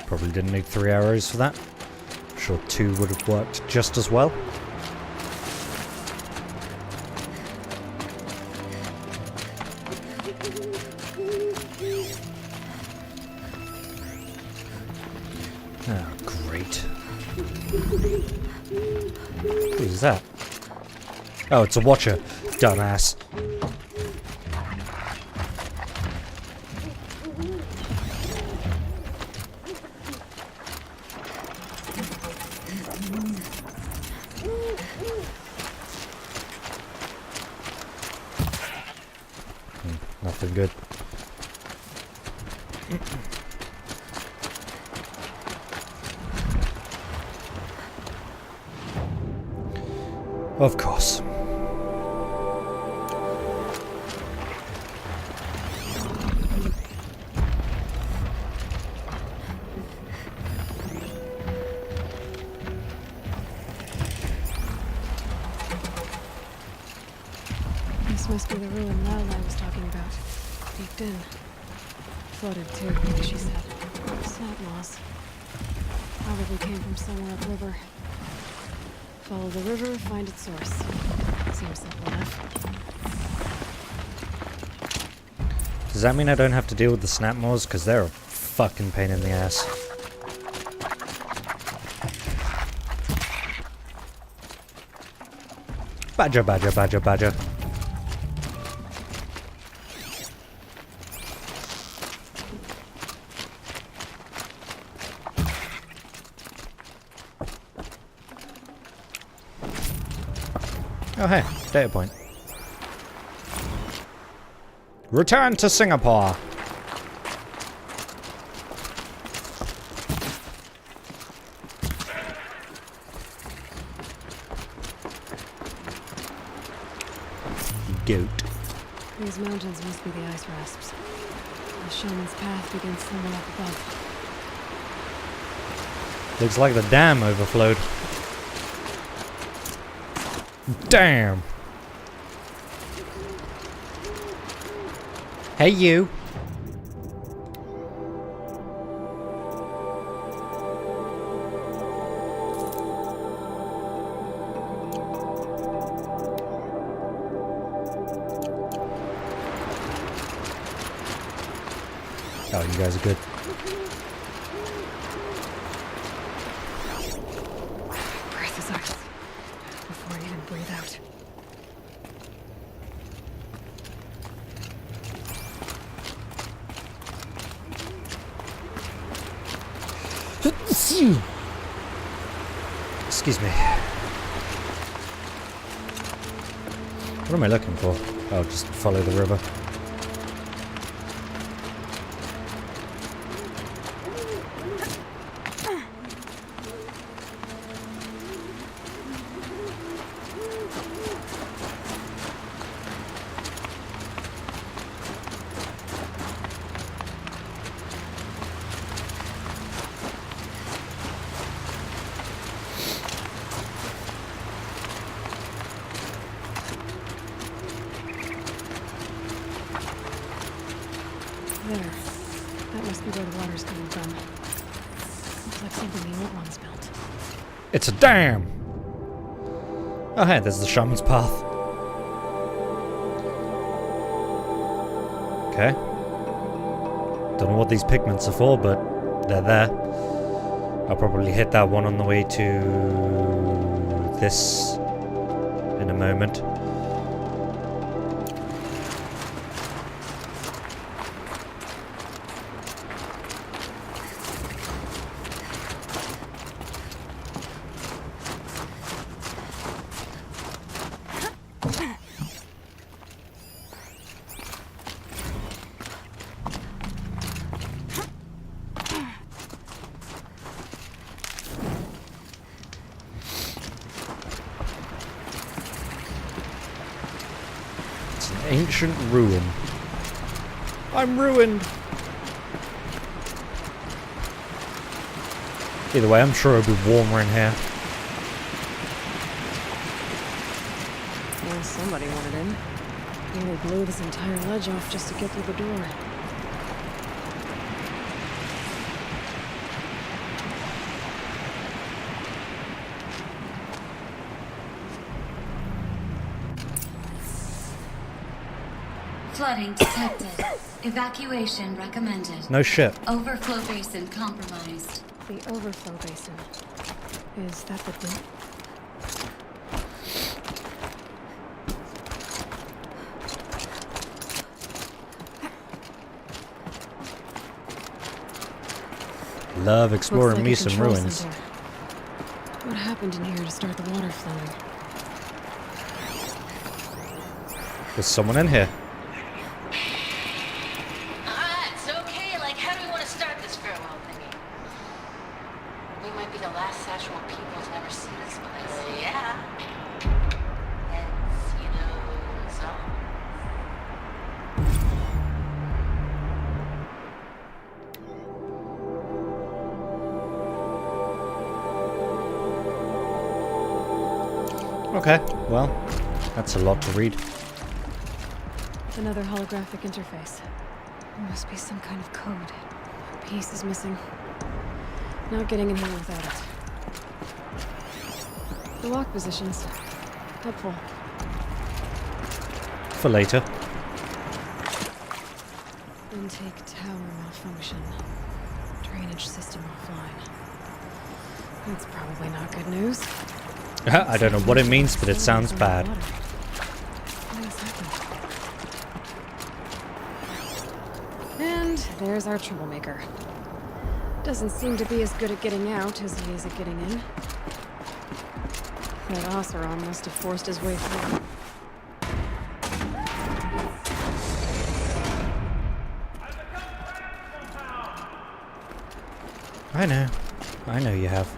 A: Probably didn't need 3 arrows for that. I'm sure 2 would have worked just as well. Oh, great. Who's that? Oh, it's a watcher. Dumbass. Nothing good. Of course.
B: This must be the ruin Aloy was talking about. Peeked in. Floated too, like she said. Snap moss. Probably came from somewhere upriver. Follow the river, find its source. Seems simple enough.
A: Does that mean I don't have to deal with the snap maws? Because they're a fucking pain in the ass. Badger, badger, badger, badger. Oh hey, data point. Return to Singapore. Goat.
B: These mountains must be the ice rasps. The shaman's path begins somewhere up above.
A: Looks like the dam overflowed. Damn. Hey you. Oh, you guys are good.
B: Breath is ice. Before I even breathe out.
A: Excuse me. What am I looking for? Oh, just follow the river.
B: There. That must be where the water's coming from. Looks like something the old ones built.
A: It's a dam! Oh hey, there's the shaman's path. Okay. Don't know what these pigments are for, but they're there. I'll probably hit that one on the way to this in a moment. Ancient ruin. I'm ruined! Either way, I'm sure it'll be warmer in here.
B: Well, somebody wanted in. Nearly blew this entire ledge off just to get through the door.
K: Flooding detected. Evacuation recommended.
A: No shit.
K: Overflow basin compromised.
B: The overflow basin. Is that the thing?
A: Love exploring
B: Looks like
A: me
B: a
A: some
B: control
A: ruins.
B: center. What happened in here to start the water flowing?
A: There's someone in here.
K: It's okay. Like, how do we want to start this farewell thingy? We might be the last actual people to ever see this place. Yeah. It's, so.
A: Okay, well, that's a lot to read.
B: Another holographic interface. There must be some kind of code. A piece is missing. Not getting in here without it. The lock positions. Helpful.
A: For later.
B: Intake tower malfunction. Drainage system offline. That's probably not good news.
A: I don't know what it means, but it sounds bad.
B: What has happened? And there's our troublemaker. Doesn't seem to be as good at getting out as he is at getting in. That Oseram must have forced his way through.
A: I know you have.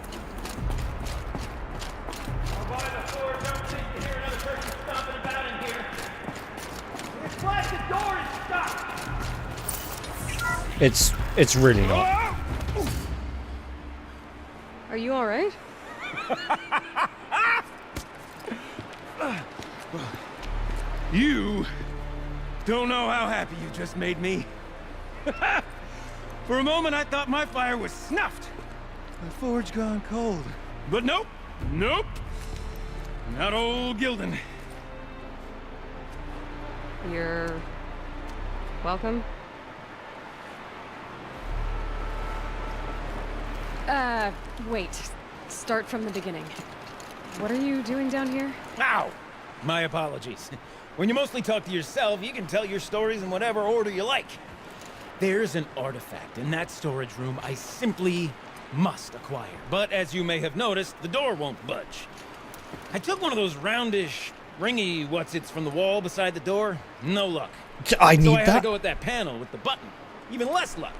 A: It's really not.
B: Are you alright?
H: You don't know how happy you just made me. For a moment, I thought my fire was snuffed.
F: The forge gone cold.
H: But nope. Nope. Not old Gildan.
B: You're... welcome? Wait. Start from the beginning. What are you doing down here?
H: Ow! My apologies. When you mostly talk to yourself, you can tell your stories in whatever order you like. There's an artifact in that storage room I simply must acquire. But as you may have noticed, the door won't budge. I took one of those roundish, ringy what's-its from the wall beside the door. No luck.
A: I need
H: so I had
A: that.
H: to go with that panel with the button. Even less luck.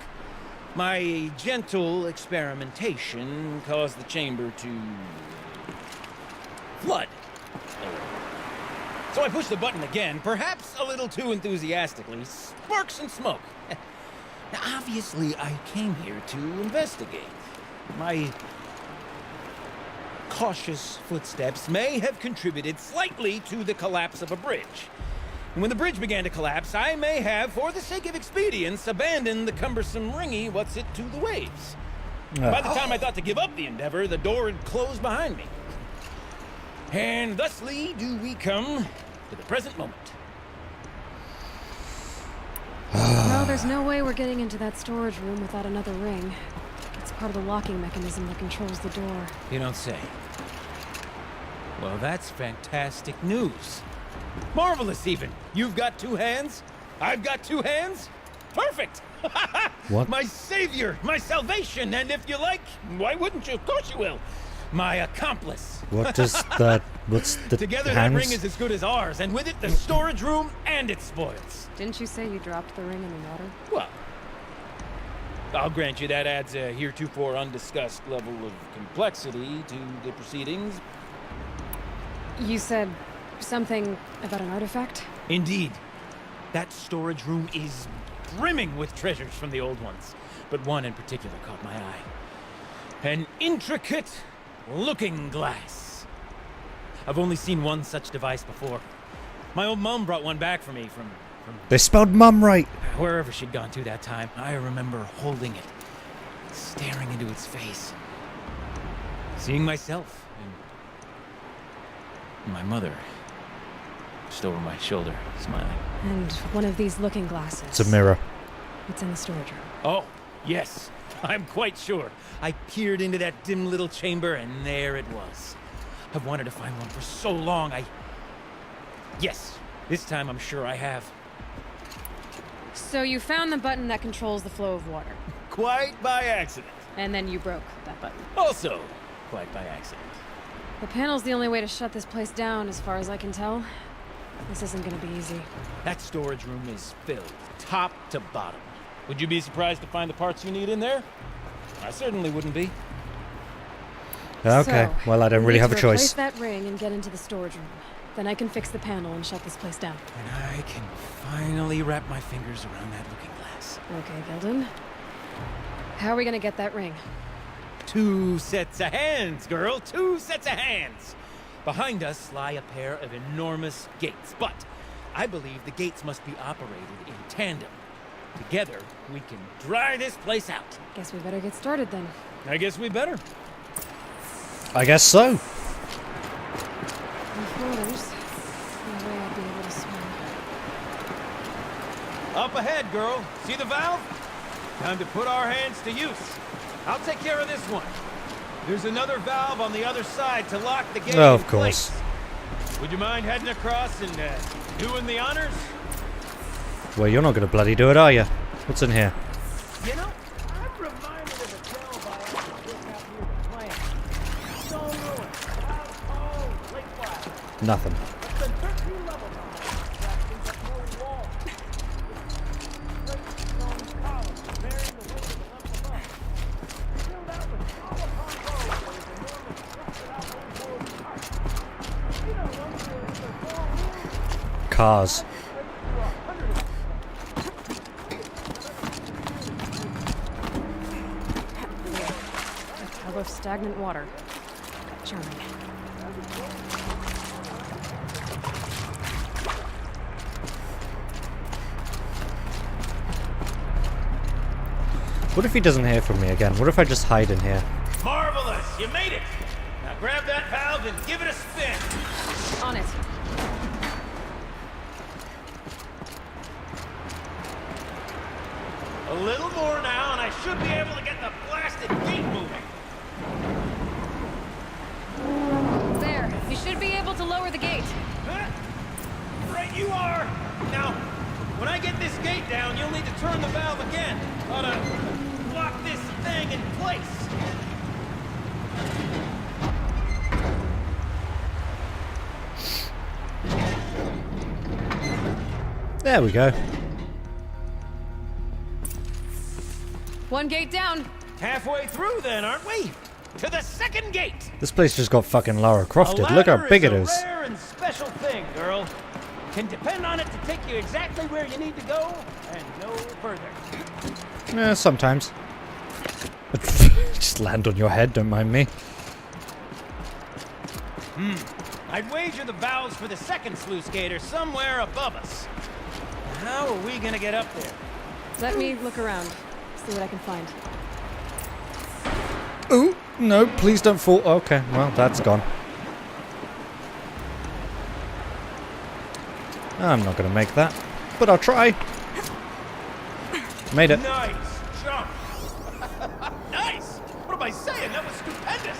H: My gentle experimentation caused the chamber to flood. So I pushed the button again, perhaps a little too enthusiastically. Sparks and smoke. Now, obviously, I came here to investigate. My cautious footsteps may have contributed slightly to the collapse of a bridge. And when the bridge began to collapse, I may have, for the sake of expedience, abandoned the cumbersome ringy what's-it to the waves. By the time I thought to give up the endeavor, the door had closed behind me. And thusly do we come to the present moment.
B: No, there's no way we're getting into that storage room without another ring. It's part of the locking mechanism that controls the door.
H: You don't say. Well, that's fantastic news. Marvelous, even. You've got two hands. I've got two hands. Perfect.
A: What?
H: My savior, my salvation, and if you like, why wouldn't you? Of course you will. My accomplice.
A: What does that... What's the
H: Together,
A: hands?
H: that ring is as good as ours, and with it, the storage room and its spoils.
B: Didn't you say you dropped the ring in the water?
H: Well, I'll grant you that adds a heretofore undiscussed level of complexity to the proceedings.
B: You said something about an artifact?
H: Indeed. That storage room is brimming with treasures from the old ones, but one in particular caught my eye. An intricate looking glass. I've only seen one such device before. My old mum brought one back for me from
A: They spelled mum right.
H: wherever she'd gone to that time. I remember holding it, staring into its face, seeing myself and my mother just over my shoulder, smiling.
B: And one of these looking glasses.
A: It's a mirror.
B: It's in the storage room.
H: Oh, yes, I'm quite sure. I peered into that dim little chamber, and there it was. I've wanted to find one for so long. Yes, this time I'm sure I have.
B: So you found the button that controls the flow of water.
H: Quite by accident.
B: And then you broke that button.
H: Also, quite by accident.
B: The panel's the only way to shut this place down, as far as I can tell. This isn't gonna be easy.
H: That storage room is filled, top to bottom. Would you be surprised to find the parts you need in there? I certainly wouldn't be.
A: Okay,
B: So,
A: well, I don't really
B: we
A: have a
B: need to replace
A: choice.
B: that ring and get into the storage room. Then I can fix the panel and shut this place down.
H: And I can finally wrap my fingers around that looking glass.
B: Okay, Gildan. How are we gonna get that ring?
H: 2 sets of hands, girl. 2 sets of hands. Behind us lie a pair of enormous gates, but I believe the gates must be operated in tandem. Together, we can dry this place out.
B: Guess we better get started then.
H: I guess we better.
A: I guess so.
B: With orders, no way I'd be able to swim.
H: Up ahead, girl. See the valve? Time to put our hands to use. I'll take care of this one. There's another valve on the other side to lock the gate
A: Oh,
H: in
A: of course.
H: place. Would you mind heading across and doing the honors?
A: Well, you're not going to bloody do it, are you? What's in here?
H: You know, I'm reminded of a tale by just out here the plant. Stone ruins, out cold,
A: Nothing. Cars.
B: A tub of stagnant water. Charming.
A: What if he doesn't hear from me again? What if I just hide in here?
L: Marvelous! You made it! Now grab that valve and give it a spin!
B: On it.
L: A little more now, and I should be able to get the blasted gate moving.
B: There. You should be able to lower the gate.
L: Huh? Right you are! Now, when I get this gate down, you'll need to turn the valve again. Ought to lock this thing in place.
A: There we go.
B: One gate down.
L: Halfway through then, aren't we? To the second gate!
A: This place just got fucking Lara Crofted. Look how big it is.
L: A rare and special thing, girl. Can depend on it to take you exactly where you need to go, and no further.
A: Sometimes. Just land on your head, don't mind me.
L: I'd wager the valves for the second sluice gate are somewhere above us. How are we gonna get up there?
B: Let me look around. See what I can find.
A: Ooh, no, please don't fall. Okay, well, that's gone. I'm not gonna make that, but I'll try. Made it.
L: Nice jump! Nice! What am I saying? That was stupendous!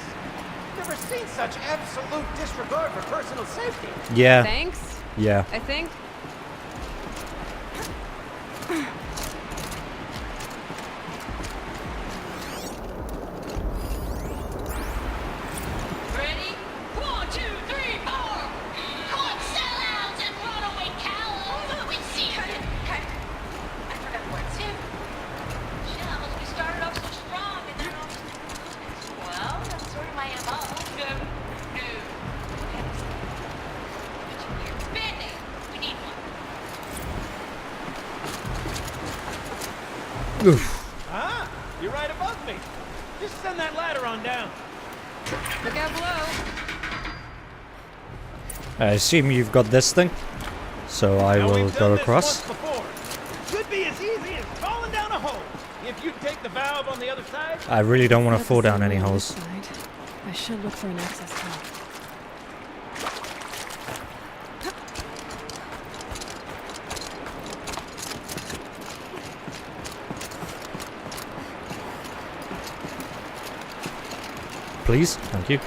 L: Never seen such absolute disregard for personal safety.
A: Yeah.
B: Thanks,
A: Yeah.
B: I think.
K: Ready? 1, 2, 3, 4! Come on, sellouts and runaway cows! We see her. I forgot the words too. Shells, we started off so strong and then all... Well, that's sort of my MO. No. Band-aid. We need one.
A: Oof.
L: Ah, you're right above me. Just send that ladder on down.
B: Look out below.
A: I assume you've got this thing, so I
L: Now,
A: will
L: we've
A: go
L: done this
A: across.
L: once before. Could be as easy as falling down a hole. If you take the valve on the other side.
A: I really don't want to
B: That's
A: fall
B: the
A: down
B: same
A: any
B: on this
A: holes.
B: side. I should look for an access path.
A: Please, thank you.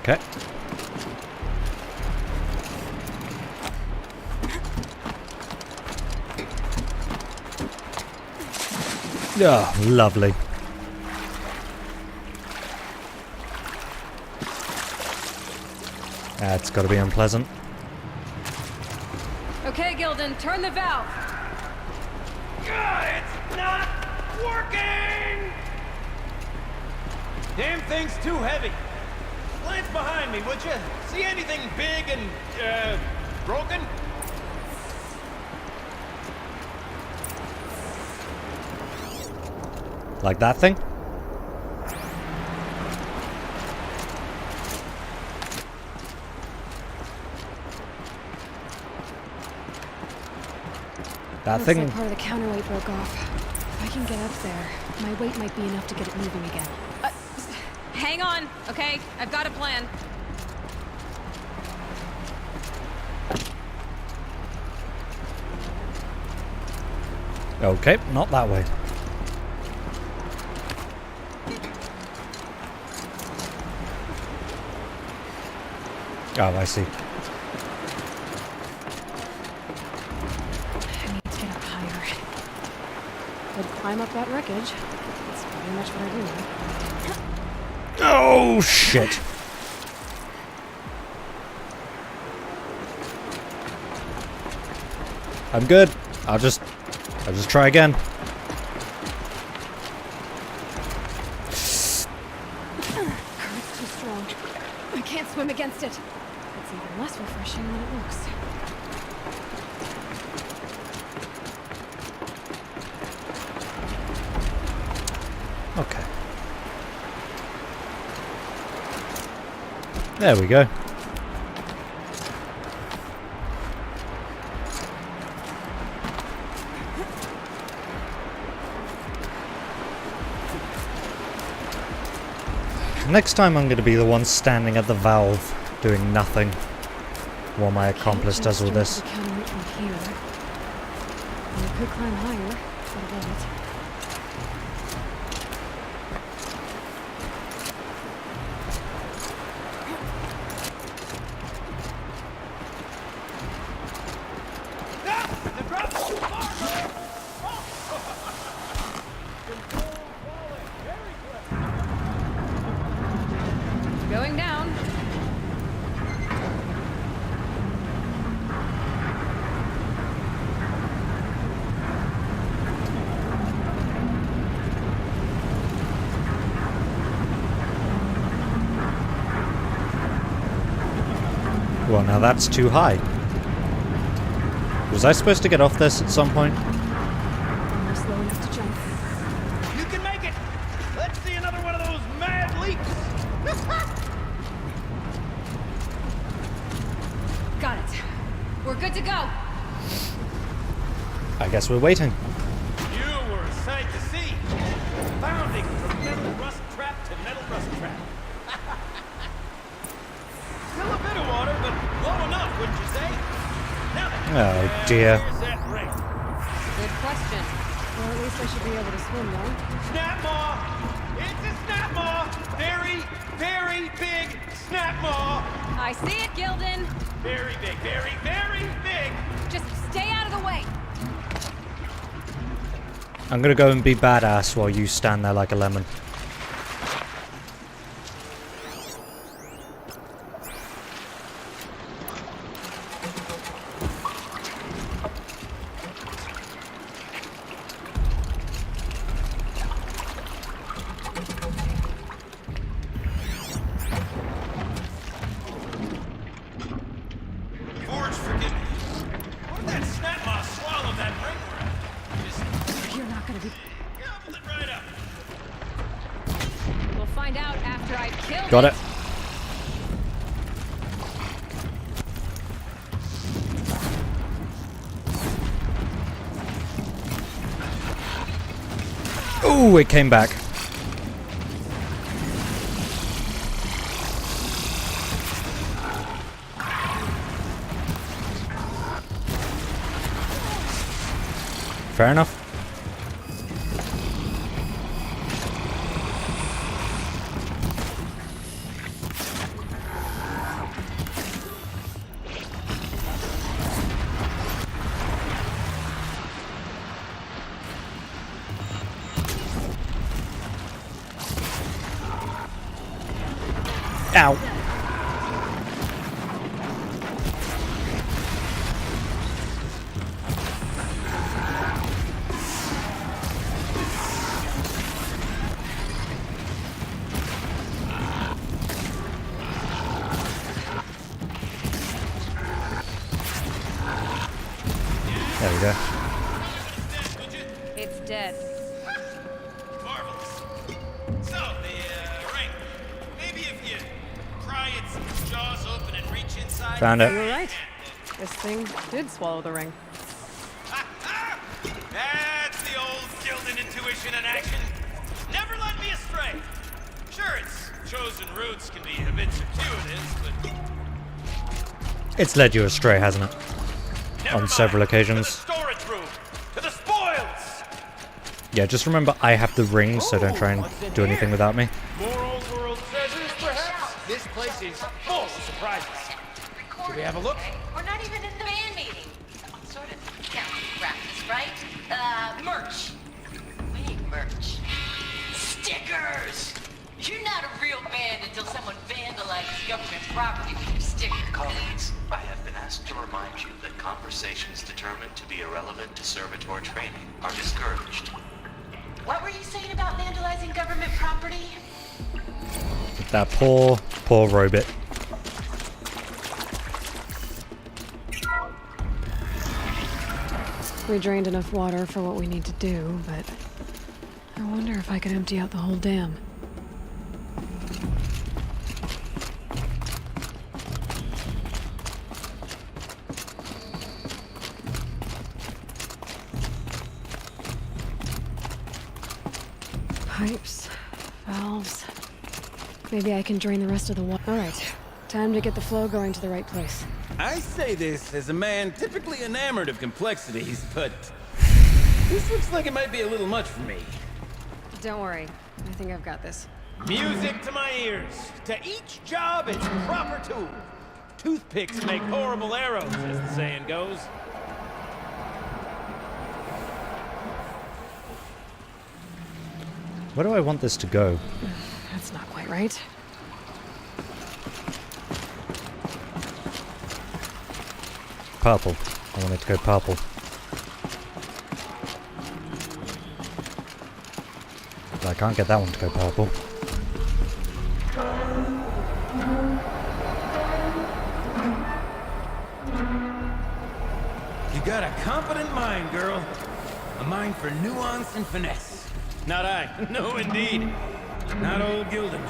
A: Okay. Oh, lovely. That's got to be unpleasant.
B: Okay, Gildan, turn the valve.
L: It's not working! Damn thing's too heavy. Glance behind me, would you? See anything big and, broken?
A: Like that thing? That
B: Looks
A: thing?
B: like part of the counterweight broke off. If I can get up there, my weight might be enough to get it moving again.
M: Hang on, okay? I've got a plan.
A: Okay, not that way. Oh, I see.
B: I need to get up higher. Could climb up that wreckage. That's pretty much what I do now.
A: Oh, shit. I'm good. I'll just try again.
B: Current's too strong. I can't swim against it. It's even less refreshing than it looks.
A: Okay. There we go. Next time I'm going to be the one standing at the valve, doing nothing, while my accomplice does all this.
B: From here. And I could climb higher, but I won't.
M: Going down.
A: Well, now that's too high. Was I supposed to get off this at some point?
B: I'm slow enough to jump.
L: You can make it! Let's see another one of those mad leaps!
M: Got it. We're good to go.
A: I guess we're waiting.
L: You were a sight to see. Bounding from metal rust trap to metal rust trap. Still a bit of water, but low enough, wouldn't you say? Now then,
A: Oh dear.
L: where's that ring?
M: Good question.
B: Well, at least I should be able to swim now.
L: Snap maw! It's a snap maw! Very, very big snap maw!
M: I see it, Gildan.
L: Very big, very, very big!
M: Just stay out of the way.
A: I'm gonna go and be badass while you stand there like a lemon.
L: Forge, forgive me. What if that snap maw swallowed that ring around? Just
B: You're not gonna be...
L: gobbled it right up.
M: We'll find out after I've killed
A: Got it. Ooh, it came back. Fair enough. Ow. There we go.
M: It's dead.
L: Marvelous. So, the ring. Maybe if you pry its jaws open and reach inside.
A: Found it.
B: You were right. This thing did swallow the ring.
L: That's the old Gildan intuition in action. Never led me astray. Sure, its chosen routes can be a bit circuitous, but
A: It's led you astray, hasn't it?
L: never
A: On
L: mind.
A: several
L: To
A: occasions.
L: the storage room. To the spoils.
A: Yeah, just remember I have the ring, so don't try and do anything without me.
L: More old world treasures, perhaps? This place is full of surprises. Should we have a look?
K: Okay? We're not even in the band meeting. Sort of counting practice, right? Merch. We need merch. Stickers! You're not a real band until someone vandalizes government property with your sticker.
N: Colleagues, I have been asked to remind you that conversations determined to be irrelevant to servitor training are discouraged.
K: What were you saying about vandalizing government property?
A: That poor robot.
B: We drained enough water for what we need to do, but I wonder if I could empty out the whole dam. Pipes, valves. Maybe I can drain the rest of the water. All right, time to get the flow going to the right place.
L: I say this as a man typically enamored of complexities, but this looks like it might be a little much for me.
B: Don't worry, I think I've got this.
L: Music to my ears. To each job its proper tool. Toothpicks make horrible arrows, as the saying goes.
A: Where do I want this to go?
B: That's not quite right.
A: Purple. I want it to go purple. But I can't get that one to go purple.
L: You got a competent mind, girl. A mind for nuance and finesse. Not I. No, indeed. Not old Gildan.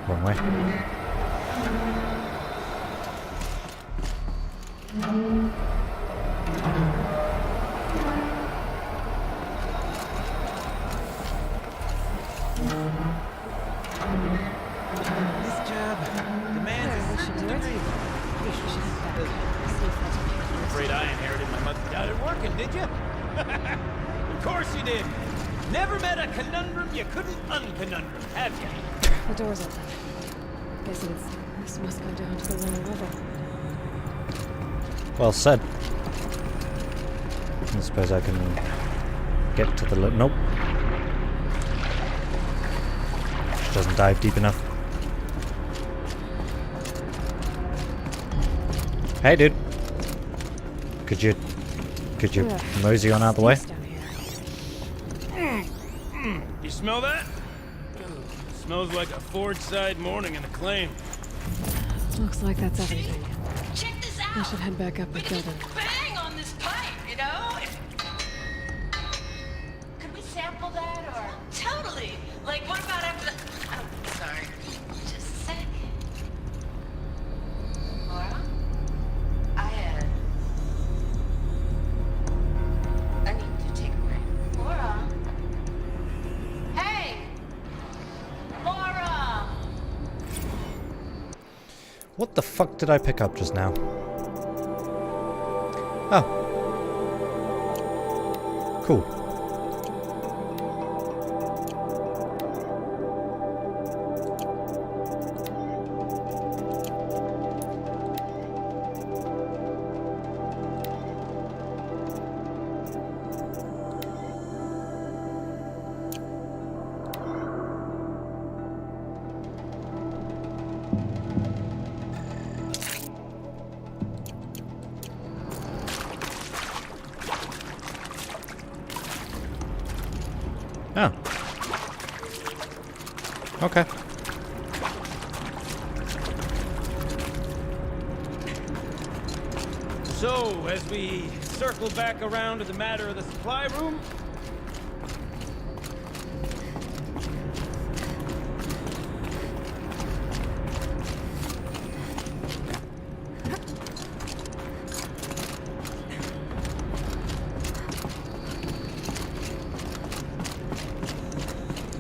A: Wrong way.
L: This job demands a certain degree. I'm afraid I inherited my mother. Got it working, did you? Of course you did. Never met a conundrum you couldn't unconundrum, have you?
B: The door's open. Guess this must go down to the lower level.
A: Well said. I suppose I can get to the nope. Which doesn't dive deep enough. Hey, dude. Could you mosey on out of the way?
L: You smell that? Smells like a Ford-side morning in Acclaim.
B: Looks like that's everything.
K: Check this out!
B: I should head back up with Gildan.
K: Bang on this pipe, you know? Could we sample that, or? Totally! Like, what about after the... Oh, sorry. Just a sec. Laura? I need to take a break. Laura? Hey! Laura!
A: What the fuck did I pick up just now? Oh. Cool. Oh. Okay.
L: So, as we circle back around to the matter of the supply room,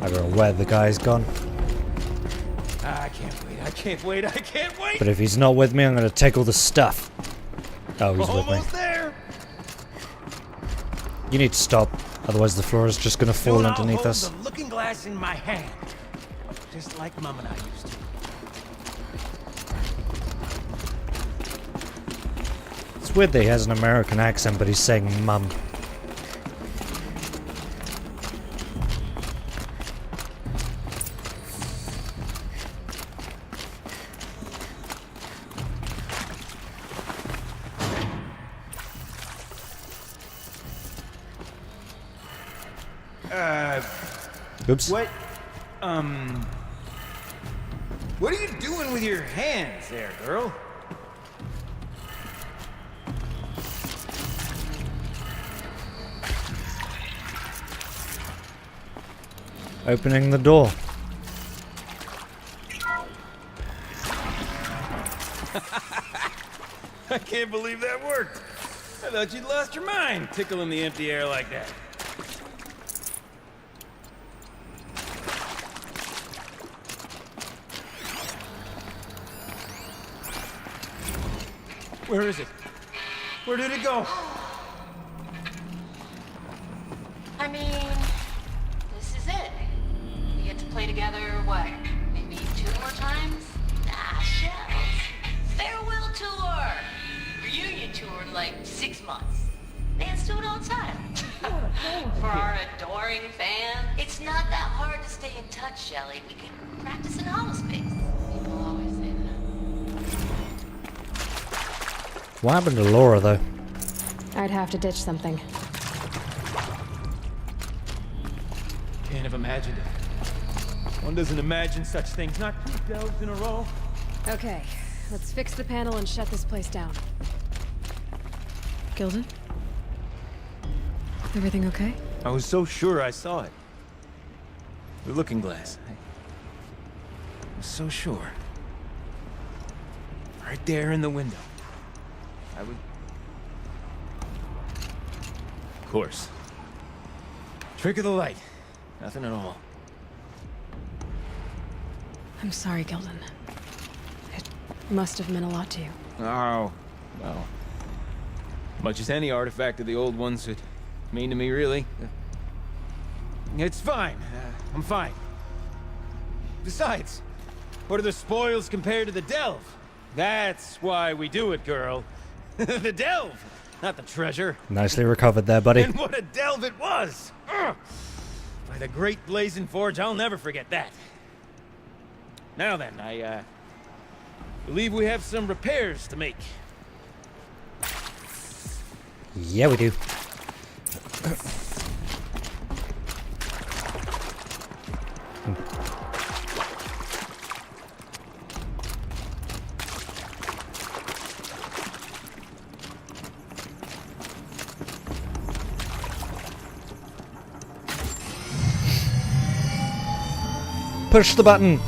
A: I don't know where the guy's gone.
L: I can't can't wait!
A: But if he's not with me, I'm gonna take all the stuff. Oh, he's with me.
L: Almost there!
A: You need to stop, otherwise the floor is just gonna fall
L: Soon
A: underneath
L: I'll
A: us.
L: hold the looking glass in my hand, just like Mom and I used to.
A: It's weird that he has an American accent, but he's saying mum. Oops.
L: What are you doing with your hands there, girl?
A: Opening the door.
L: I can't believe that worked. I thought you'd lost your mind, tickling the empty air like that. Where is it? Where did it go?
K: I mean, this is it. We get to play together, what, maybe 2 more times? Nah, shells. Farewell tour! Reunion tour in like 6 months. Fans do it all the time. For our adoring fans, it's not that hard to stay in touch, Shelly. We can practice in holospace. People always say that.
A: What happened to Laura, though?
B: I'd have to ditch something.
L: Can't have imagined it. One doesn't imagine such things, not 2 delves in a row.
B: Okay, let's fix the panel and shut this place down. Gilden? Everything okay?
L: I was so sure I saw it. The looking glass. I was so sure. Right there in the window. I would... Of course. Trick of the light. Nothing at all.
B: I'm sorry, Gilden. It must have meant a lot to you.
L: Oh, well. Much as any artifact of the old ones would mean to me, really. It's fine. I'm fine. Besides, what are the spoils compared to the delve? That's why we do it, girl. The delve, not the treasure.
A: Nicely recovered there, buddy.
L: And what a delve it was! Ugh. By the great blazing forge, I'll never forget that. Now then, I believe we have some repairs to make.
A: Yeah, we do. Push the button.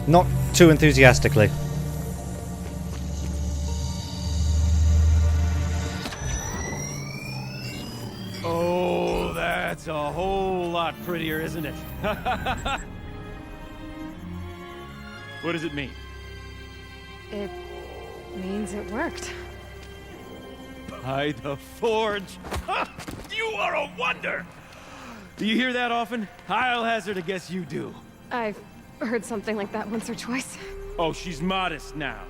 A: Not too enthusiastically.
L: Oh, that's a whole lot prettier, isn't it? What does it mean?
B: It means it worked.
L: By the forge! You are a wonder! Do you hear that often? I'll hazard a guess you do.
B: I've heard something like that once or twice.
L: Oh, she's modest now.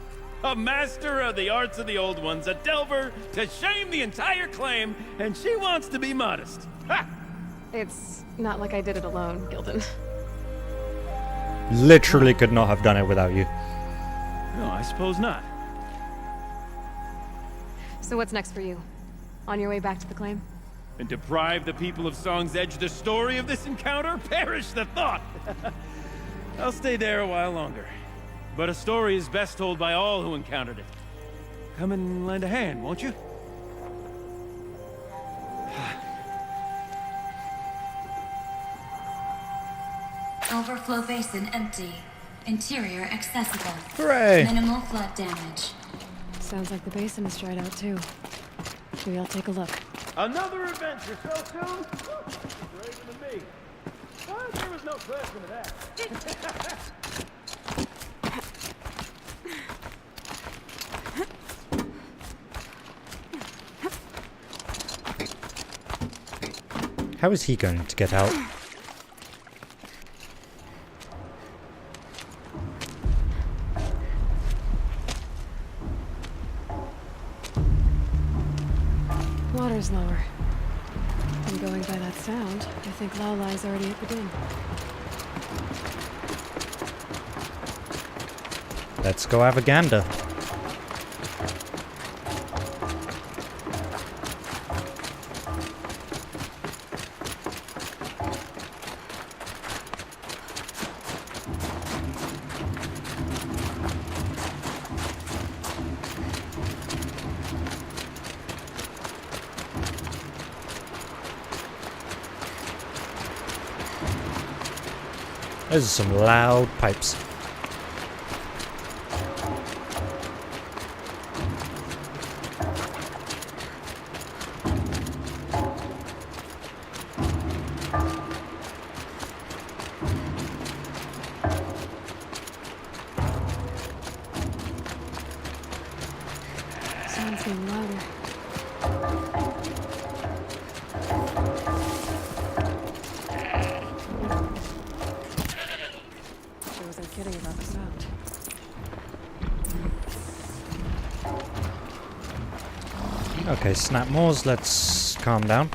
L: A master of the arts of the old ones, a delver to shame the entire claim, and she wants to be modest. Ha!
B: It's not like I did it alone, Gilden.
A: Literally could not have done it without you.
L: No, I suppose not.
B: So what's next for you? On your way back to the claim?
L: And deprive the people of Song's Edge the story of this encounter? Perish the thought! I'll stay there a while longer. But a story is best told by all who encountered it. Come and lend a hand, won't you?
O: Overflow basin empty. Interior accessible.
A: Hooray!
O: Minimal flood damage.
B: Sounds like the basin is dried out too. Maybe I'll take a look.
L: Another adventure so soon? Braver than me. But there was no question of that.
A: How is he going to get out?
B: Water's lower. And going by that sound, I think Aloy's already at the den.
A: Let's go have a gander. Those are some loud pipes.
B: Sound's getting louder. She wasn't kidding about the sound.
A: Okay, Snapmores, let's calm down.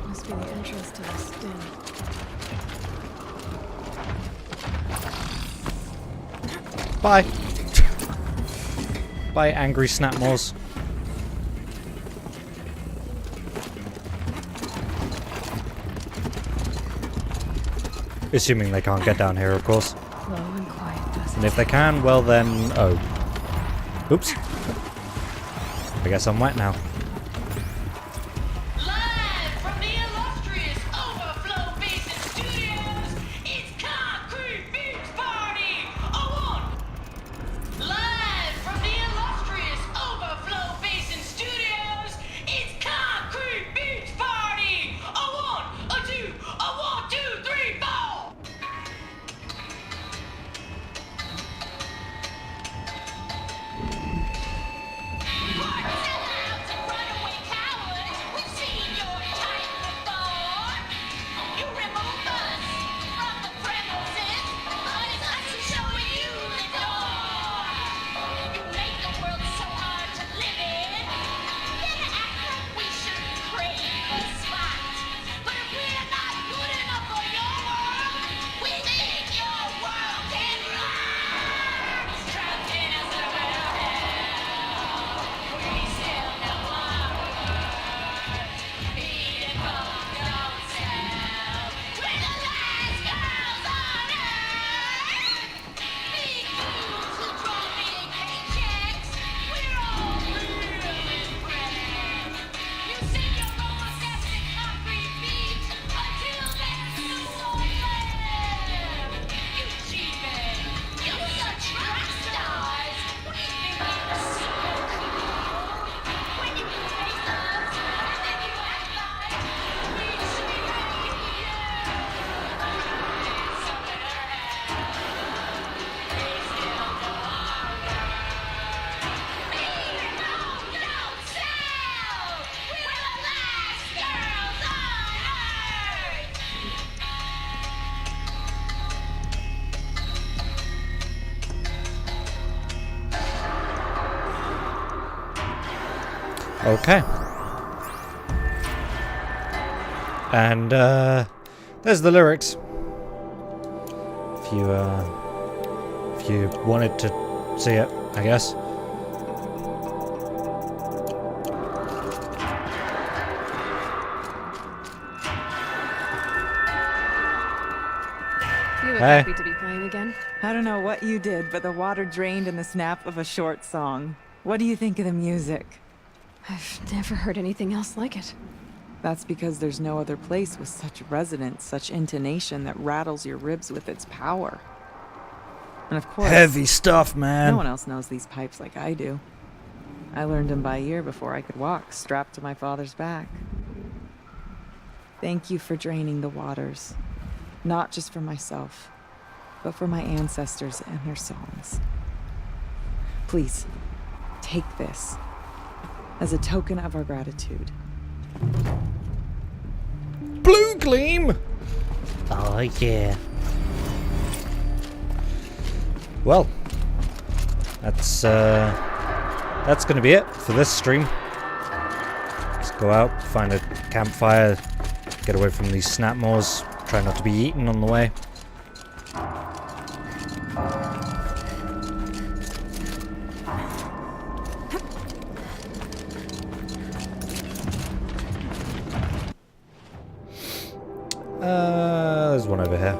B: Must be the entrance to this den.
A: Bye. Bye, angry Snapmores. Assuming they can't get down here, of course.
B: Slow and quiet does
A: And if they can, well then... Oh. Oops. I guess I'm wet now.
K: Live from the illustrious Overflow Basin Studios, it's Concrete Beach Party! Live from the illustrious Overflow Basin Studios, it's Concrete Beach Party! A one, a two, a 1, 2, 3, 4! Sellouts and runaway cowards, we've seen your type before. You remove us from the premises, but it's us who's showing you the door. You make the world so hard to live in, then act like we should crave a spot. But if we're not good enough for your world, we think your world can rot. Trapped in a circuit of hell, we still know our worth. Eating bugs don't sell. We're the last girls on earth. Big dudes who draw big paychecks. We're all real impressed. You sing your roller steps in concrete beach until there's no one left. You cheapen. You're such rock stars. We think you're super cool. When you praise us, and then you act like we should be ready. It's something to have. We still know our worth. Being wrong don't sell. We're the last girls on earth.
A: Okay. And, there's the lyrics. If you wanted to see it, I guess.
B: You look
A: Hey.
B: happy to be playing again.
I: I don't know what you did, but the water drained in the snap of a short song. What do you think of the music?
B: I've never heard anything else like it.
I: That's because there's no other place with such resonance, such intonation that rattles your ribs with its power. And of course,
A: Heavy stuff, man.
I: no one else knows these pipes like I do. I learned them by ear before I could walk, strapped to my father's back. Thank you for draining the waters. Not just for myself, but for my ancestors and their songs. Please, take this as a token of our gratitude.
A: Blue gleam! Oh, yeah. Well, that's going to be it for this stream. Let's go out, find a campfire, get away from these snapmaws, try not to be eaten on the way. There's one over here.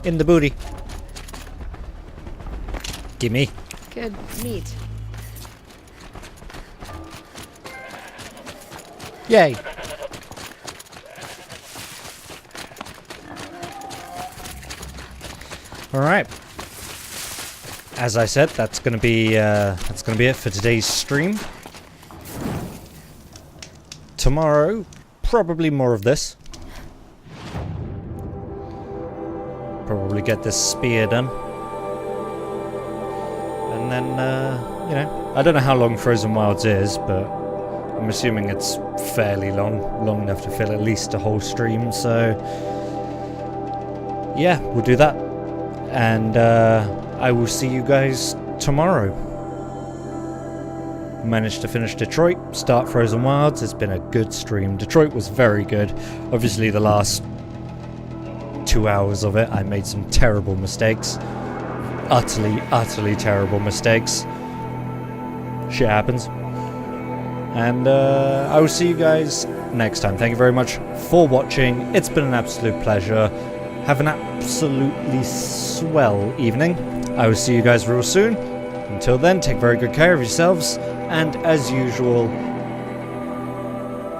A: In the booty. Gimme.
B: Good meat.
A: Yay. All right. As I said, that's gonna be it for today's stream. Tomorrow, probably more of this. Probably get this spear done. And then, you know, I don't know how long Frozen Wilds is, but I'm assuming it's fairly long enough to fill at least a whole stream, so yeah, we'll do that. And I will see you guys tomorrow. Managed to finish Detroit, start Frozen Wilds. It's been a good stream. Detroit was very good. Obviously the last 2 hours of it I made some terrible mistakes. Utterly terrible mistakes. Shit happens. And I will see you guys next time. Thank you very much for watching. It's been an absolute pleasure. Have an absolutely swell evening. I will see you guys real soon. Until then, take very good care of yourselves. And as usual,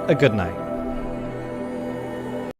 A: a good night.